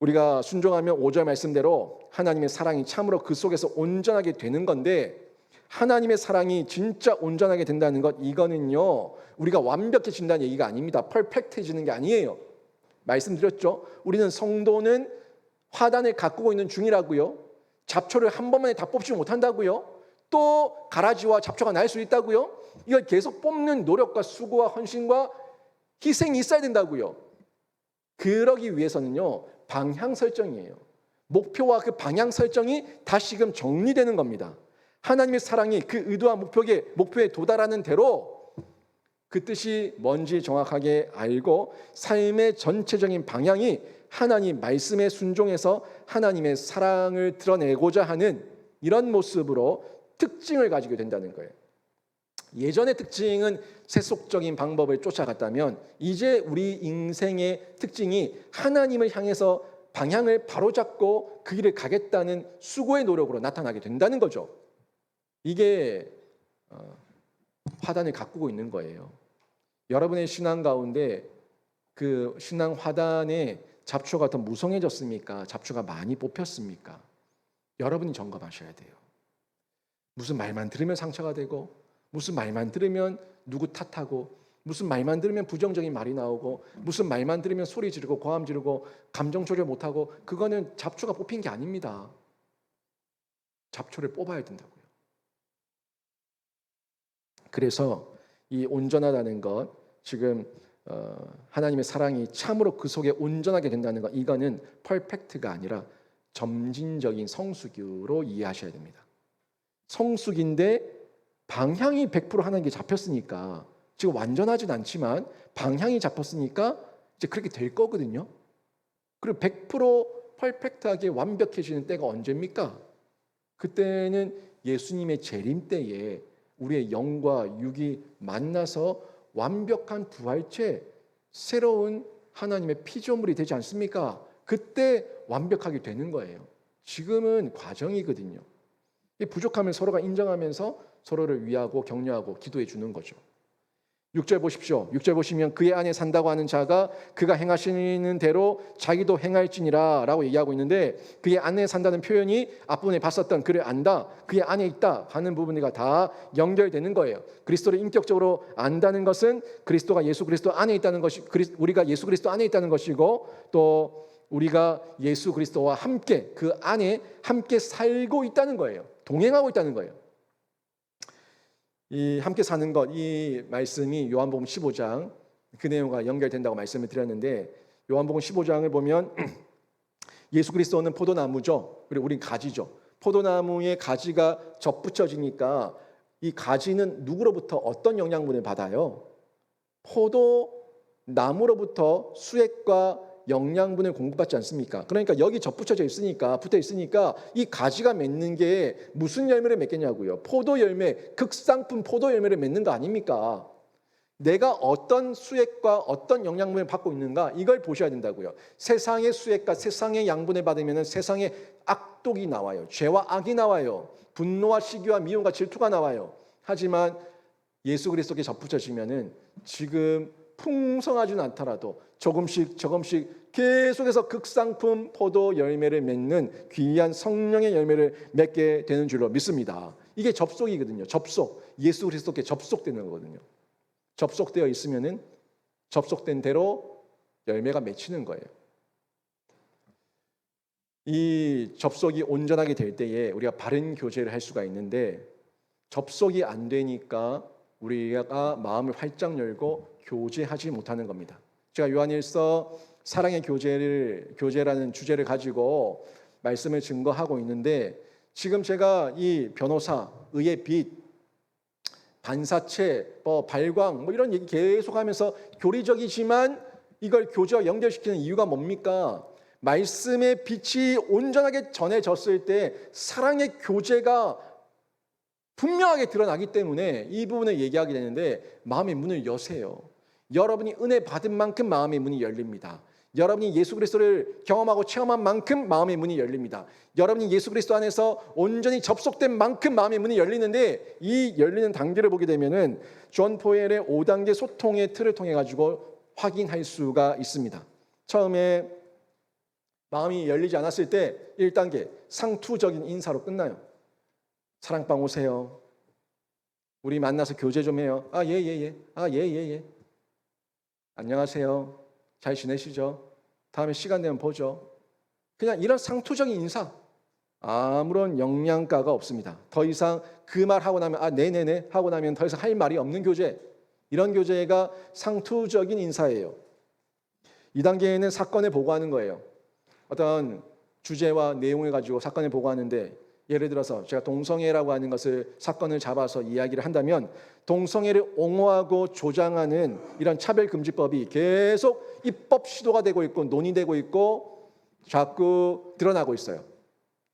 우리가 순종하면 5절 말씀대로 하나님의 사랑이 참으로 그 속에서 온전하게 되는 건데, 하나님의 사랑이 진짜 온전하게 된다는 것, 이거는요 우리가 완벽해진다는 얘기가 아닙니다. 퍼펙트해지는 게 아니에요. 말씀드렸죠. 우리는 성도는 화단을 가꾸고 있는 중이라고요. 잡초를 한 번만에 다 뽑지 못한다고요. 또 가라지와 잡초가 날 수 있다고요. 이걸 계속 뽑는 노력과 수고와 헌신과 희생이 있어야 된다고요. 그러기 위해서는요 방향 설정이에요. 목표와 그 방향 설정이 다시금 정리되는 겁니다. 하나님의 사랑이 그 의도와 목표에 도달하는 대로 그 뜻이 뭔지 정확하게 알고 삶의 전체적인 방향이 하나님 말씀에 순종해서 하나님의 사랑을 드러내고자 하는 이런 모습으로 특징을 가지게 된다는 거예요. 예전의 특징은 세속적인 방법을 쫓아갔다면 이제 우리 인생의 특징이 하나님을 향해서 방향을 바로잡고 그 길을 가겠다는 수고의 노력으로 나타나게 된다는 거죠. 이게 화단을 가꾸고 있는 거예요. 여러분의 신앙 가운데 그 신앙 화단에 잡초가 더 무성해졌습니까? 잡초가 많이 뽑혔습니까? 여러분이 점검하셔야 돼요. 무슨 말만 들으면 상처가 되고, 무슨 말만 들으면 누구 탓하고, 무슨 말만 들으면 부정적인 말이 나오고, 무슨 말만 들으면 소리 지르고 고함 지르고 감정 조절 못하고, 그거는 잡초가 뽑힌 게 아닙니다. 잡초를 뽑아야 된다고요. 그래서 이 온전하다는 것, 지금 하나님의 사랑이 참으로 그 속에 온전하게 된다는 것, 이거는 퍼펙트가 아니라 점진적인 성숙으로 이해하셔야 됩니다. 성숙인데 방향이 100% 하나님께 잡혔으니까, 지금 완전하진 않지만 방향이 잡혔으니까 이제 그렇게 될 거거든요. 그리고 100% 퍼펙트하게 완벽해지는 때가 언제입니까? 그때는 예수님의 재림 때에 우리의 영과 육이 만나서 완벽한 부활체, 새로운 하나님의 피조물이 되지 않습니까? 그때 완벽하게 되는 거예요. 지금은 과정이거든요. 부족함을 서로가 인정하면서 서로를 위하고 격려하고 기도해 주는 거죠. 6절 보십시오. 6절 보시면 그의 안에 산다고 하는 자가 그가 행하시는 대로 자기도 행할지니라 라고 얘기하고 있는데, 그의 안에 산다는 표현이 앞부분에 봤었던 그를 안다, 그의 안에 있다 하는 부분과 다 연결되는 거예요. 그리스도를 인격적으로 안다는 것은 그리스도가 예수 그리스도 안에 있다는 것이, 우리가 예수 그리스도 안에 있다는 것이고, 또 우리가 예수 그리스도와 함께 그 안에 함께 살고 있다는 거예요. 동행하고 있다는 거예요. 이 함께 사는 것, 이 말씀이 요한복음 15장 그 내용과 연결된다고 말씀을 드렸는데 요한복음 15장을 보면 예수 그리스도는 포도나무죠. 그리고 우린 가지죠. 포도나무에 가지가 접붙여지니까 이 가지는 누구로부터 어떤 영양분을 받아요? 포도나무로부터 수액과 영양분을 공급받지 않습니까? 그러니까 여기 접붙여져 있으니까, 붙어 있으니까 이 가지가 맺는 게 무슨 열매를 맺겠냐고요. 포도 열매, 극상품 포도 열매를 맺는 거 아닙니까? 내가 어떤 수액과 어떤 영양분을 받고 있는가, 이걸 보셔야 된다고요. 세상의 수액과 세상의 양분을 받으면 세상에 악독이 나와요. 죄와 악이 나와요. 분노와 시기와 미움과 질투가 나와요. 하지만 예수 그리스도께 접붙여지면은 지금 풍성하지는 않더라도 조금씩 계속해서 극상품 포도 열매를 맺는 귀한 성령의 열매를 맺게 되는 줄로 믿습니다. 이게 접속이거든요. 접속. 예수 그리스도께 접속되는 거거든요. 접속되어 있으면은 접속된 대로 열매가 맺히는 거예요. 이 접속이 온전하게 될 때에 우리가 바른 교제를 할 수가 있는데 접속이 안 되니까 우리가 마음을 활짝 열고 교제하지 못하는 겁니다. 제가 요한일서 사랑의 교제라는 주제를 가지고 말씀을 증거하고 있는데 지금 제가 이 변호사, 의의 빛, 반사체, 발광 이런 얘기 계속하면서 교리적이지만 이걸 교제와 연결시키는 이유가 뭡니까? 말씀의 빛이 온전하게 전해졌을 때 사랑의 교제가 분명하게 드러나기 때문에 이 부분을 얘기하게 되는데 마음의 문을 여세요. 여러분이 은혜 받은 만큼 마음의 문이 열립니다. 여러분이 예수 그리스도를 경험하고 체험한 만큼 마음의 문이 열립니다. 여러분이 예수 그리스도 안에서 온전히 접속된 만큼 마음의 문이 열리는데 이 열리는 단계를 보게 되면은 존 포엘의 5단계 소통의 틀을 통해 가지고 확인할 수가 있습니다. 처음에 마음이 열리지 않았을 때 1단계 상투적인 인사로 끝나요. 사랑방 오세요. 우리 만나서 교제 좀 해요. 예. 안녕하세요. 잘 지내시죠? 다음에 시간 되면 보죠. 그냥 이런 상투적인 인사. 아무런 영양가가 없습니다. 더 이상 그 말 하고 나면 네네네 하고 나면 더 이상 할 말이 없는 교제. 이런 교제가 상투적인 인사예요. 2단계에는 사건을 보고하는 거예요. 어떤 주제와 내용을 가지고 사건을 보고하는데 예를 들어서 제가 동성애라고 하는 것을 사건을 잡아서 이야기를 한다면 동성애를 옹호하고 조장하는 이런 차별금지법이 계속 입법 시도가 되고 있고 논의되고 있고 자꾸 드러나고 있어요.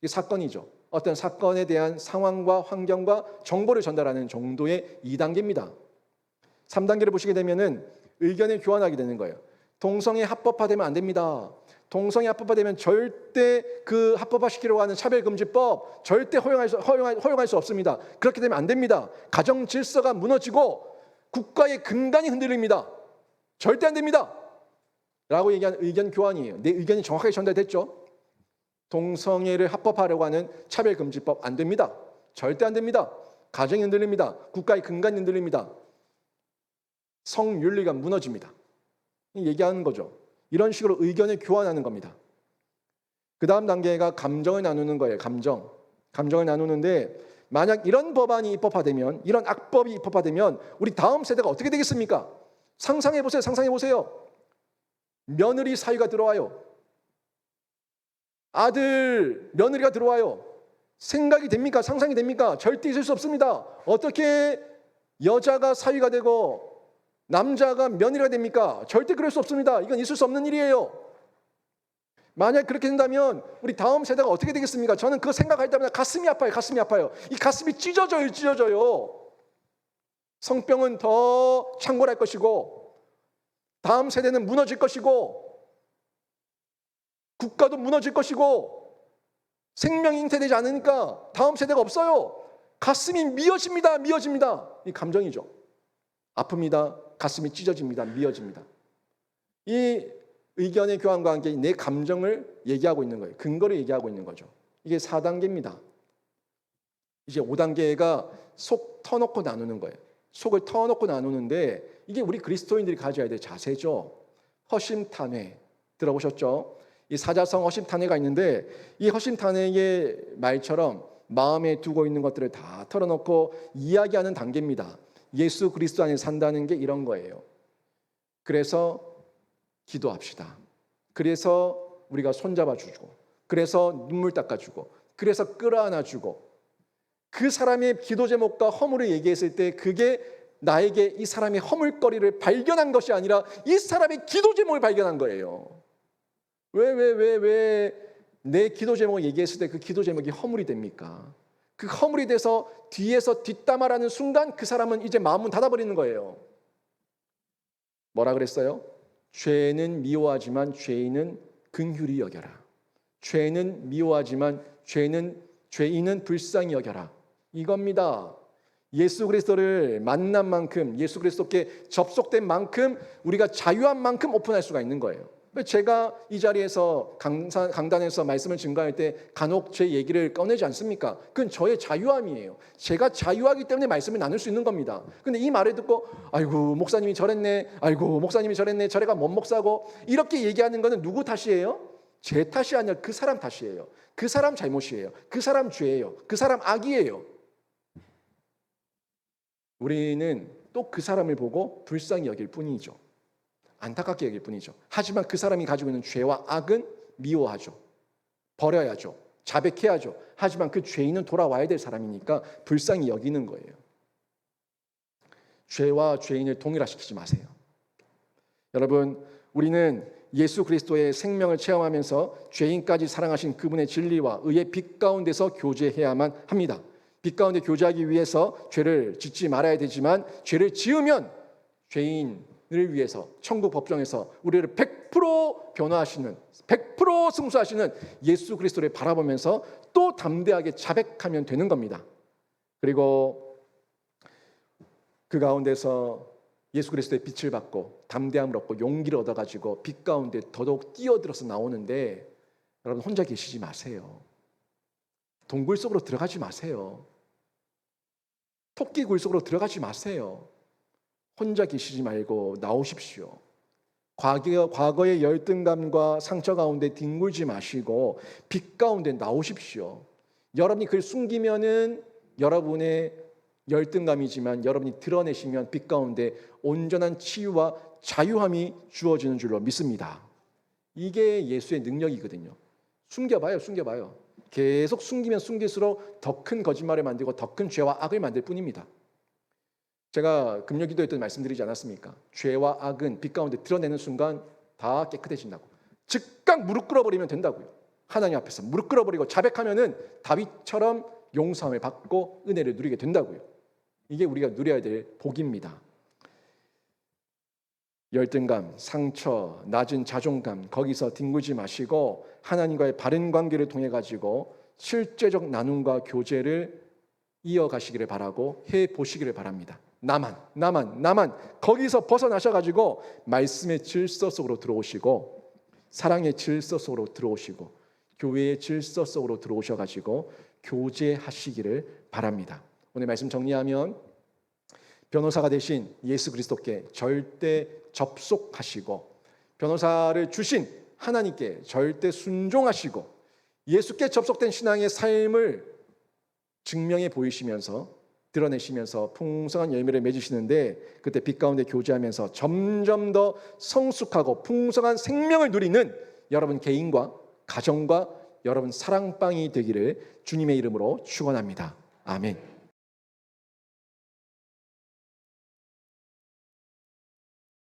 이게 사건이죠. 어떤 사건에 대한 상황과 환경과 정보를 전달하는 정도의 2단계입니다. 3단계를 보시게 되면은 의견을 교환하게 되는 거예요. 동성애 합법화되면 안 됩니다. 동성애 합법화되면 절대 그 합법화시키려고 하는 차별금지법 절대 허용할 수 없습니다. 그렇게 되면 안 됩니다. 가정 질서가 무너지고 국가의 근간이 흔들립니다. 절대 안 됩니다. 라고 얘기하는 의견 교환이에요. 내 의견이 정확하게 전달됐죠? 동성애를 합법화하려고 하는 차별금지법 안 됩니다. 절대 안 됩니다. 가정이 흔들립니다. 국가의 근간이 흔들립니다. 성윤리가 무너집니다. 얘기하는 거죠. 이런 식으로 의견을 교환하는 겁니다. 그 다음 단계가 감정을 나누는 거예요. 감정을 나누는데 만약 이런 법안이 입법화되면 이런 악법이 입법화되면 우리 다음 세대가 어떻게 되겠습니까? 상상해 보세요. 며느리 사위가 들어와요. 아들 며느리가 들어와요. 생각이 됩니까? 상상이 됩니까? 절대 있을 수 없습니다. 어떻게 여자가 사위가 되고 남자가 며느리가 됩니까? 절대 그럴 수 없습니다. 이건 있을 수 없는 일이에요. 만약 그렇게 된다면 우리 다음 세대가 어떻게 되겠습니까? 저는 그거 생각할 때마다 가슴이 아파요. 이 가슴이 찢어져요. 성병은 더 창궐할 것이고 다음 세대는 무너질 것이고 국가도 무너질 것이고 생명이 잉태되지 않으니까 다음 세대가 없어요. 가슴이 미어집니다. 이 감정이죠. 아픕니다. 가슴이 찢어집니다. 미어집니다. 이 의견의 교환과 함께 내 감정을 얘기하고 있는 거예요. 근거를 얘기하고 있는 거죠. 이게 4단계입니다. 이제 5단계가 속 터놓고 나누는 거예요. 속을 터놓고 나누는데 이게 우리 그리스도인들이 가져야 될 자세죠. 허심탄회 들어보셨죠? 이 사자성 허심탄회가 있는데 이 허심탄회의 말처럼 마음에 두고 있는 것들을 다 털어놓고 이야기하는 단계입니다. 예수 그리스도 안에 산다는 게 이런 거예요. 그래서 기도합시다. 그래서 우리가 손잡아주고, 그래서 눈물 닦아주고, 그래서 끌어안아주고, 그 사람의 기도 제목과 허물을 얘기했을 때 그게 나에게 이 사람의 허물거리를 발견한 것이 아니라 이 사람의 기도 제목을 발견한 거예요. 왜 내 기도 제목을 얘기했을 때 그 기도 제목이 허물이 됩니까? 그 허물이 돼서 뒤에서 뒷담화라는 순간 그 사람은 이제 마음은 닫아버리는 거예요. 뭐라 그랬어요? 죄는 미워하지만 죄인은 긍휼히 여겨라. 죄는 미워하지만 죄인은 불쌍히 여겨라. 이겁니다. 예수 그리스도를 만난 만큼, 예수 그리스도께 접속된 만큼 우리가 자유한 만큼 오픈할 수가 있는 거예요. 제가 이 자리에서 강단에서 말씀을 증거할 때 간혹 제 얘기를 꺼내지 않습니까? 그건 저의 자유함이에요. 제가 자유하기 때문에 말씀을 나눌 수 있는 겁니다. 근데 이 말을 듣고 아이고 목사님이 저랬네, 아이고 목사님이 저랬네, 저래가 뭔 목사고, 이렇게 얘기하는 거는 누구 탓이에요? 제 탓이 아니라 그 사람 탓이에요. 그 사람 잘못이에요. 그 사람 죄예요. 그 사람 악이에요. 우리는 또 그 사람을 보고 불쌍히 여길 뿐이죠. 안타깝게 여길 뿐이죠. 하지만 그 사람이 가지고 있는 죄와 악은 미워하죠. 버려야죠. 자백해야죠. 하지만 그 죄인은 돌아와야 될 사람이니까 불쌍히 여기는 거예요. 죄와 죄인을 동일화시키지 마세요. 여러분, 우리는 예수 그리스도의 생명을 체험하면서 죄인까지 사랑하신 그분의 진리와 의의 빛 가운데서 교제해야만 합니다. 빛 가운데 교제하기 위해서 죄를 짓지 말아야 되지만 죄를 지으면 죄인을 위해서 천국 법정에서 우리를 100% 변화하시는, 100% 승수하시는 예수 그리스도를 바라보면서 또 담대하게 자백하면 되는 겁니다. 그리고 그 가운데서 예수 그리스도의 빛을 받고 담대함을 얻고 용기를 얻어가지고 빛 가운데 더더욱 뛰어들어서 나오는데, 여러분 혼자 계시지 마세요. 동굴 속으로 들어가지 마세요. 토끼 굴 속으로 들어가지 마세요. 혼자 계시지 말고 나오십시오. 과거의 열등감과 상처 가운데 뒹굴지 마시고 빛 가운데 나오십시오. 여러분이 그걸 숨기면은 여러분의 열등감이지만 여러분이 드러내시면 빛 가운데 온전한 치유와 자유함이 주어지는 줄로 믿습니다. 이게 예수의 능력이거든요. 숨겨봐요. 계속 숨기면 숨길수록 더 큰 거짓말을 만들고 더 큰 죄와 악을 만들 뿐입니다. 제가 금요기도에 또 말씀드리지 않았습니까? 죄와 악은 빛 가운데 드러내는 순간 다 깨끗해진다고. 즉각 무릎 꿇어버리면 된다고요. 하나님 앞에서 무릎 꿇어버리고 자백하면은 다윗처럼 용서함을 받고 은혜를 누리게 된다고요. 이게 우리가 누려야 될 복입니다. 열등감, 상처, 낮은 자존감, 거기서 뒹굴지 마시고 하나님과의 바른 관계를 통해 가지고 실제적 나눔과 교제를 이어가시기를 바라고 해보시기를 바랍니다. 나만 거기서 벗어나셔 가지고 말씀의 질서 속으로 들어오시고 사랑의 질서 속으로 들어오시고 교회의 질서 속으로 들어오셔 가지고 교제하시기를 바랍니다. 오늘 말씀 정리하면 변호사가 되신 예수 그리스도께 절대 접속하시고 변호사를 주신 하나님께 절대 순종하시고 예수께 접속된 신앙의 삶을 증명해 보이시면서 드러내시면서 풍성한 열매를 맺으시는데, 그때 빛 가운데 교제하면서 점점 더 성숙하고 풍성한 생명을 누리는 여러분 개인과 가정과 여러분 사랑방이 되기를 주님의 이름으로 축원합니다. 아멘.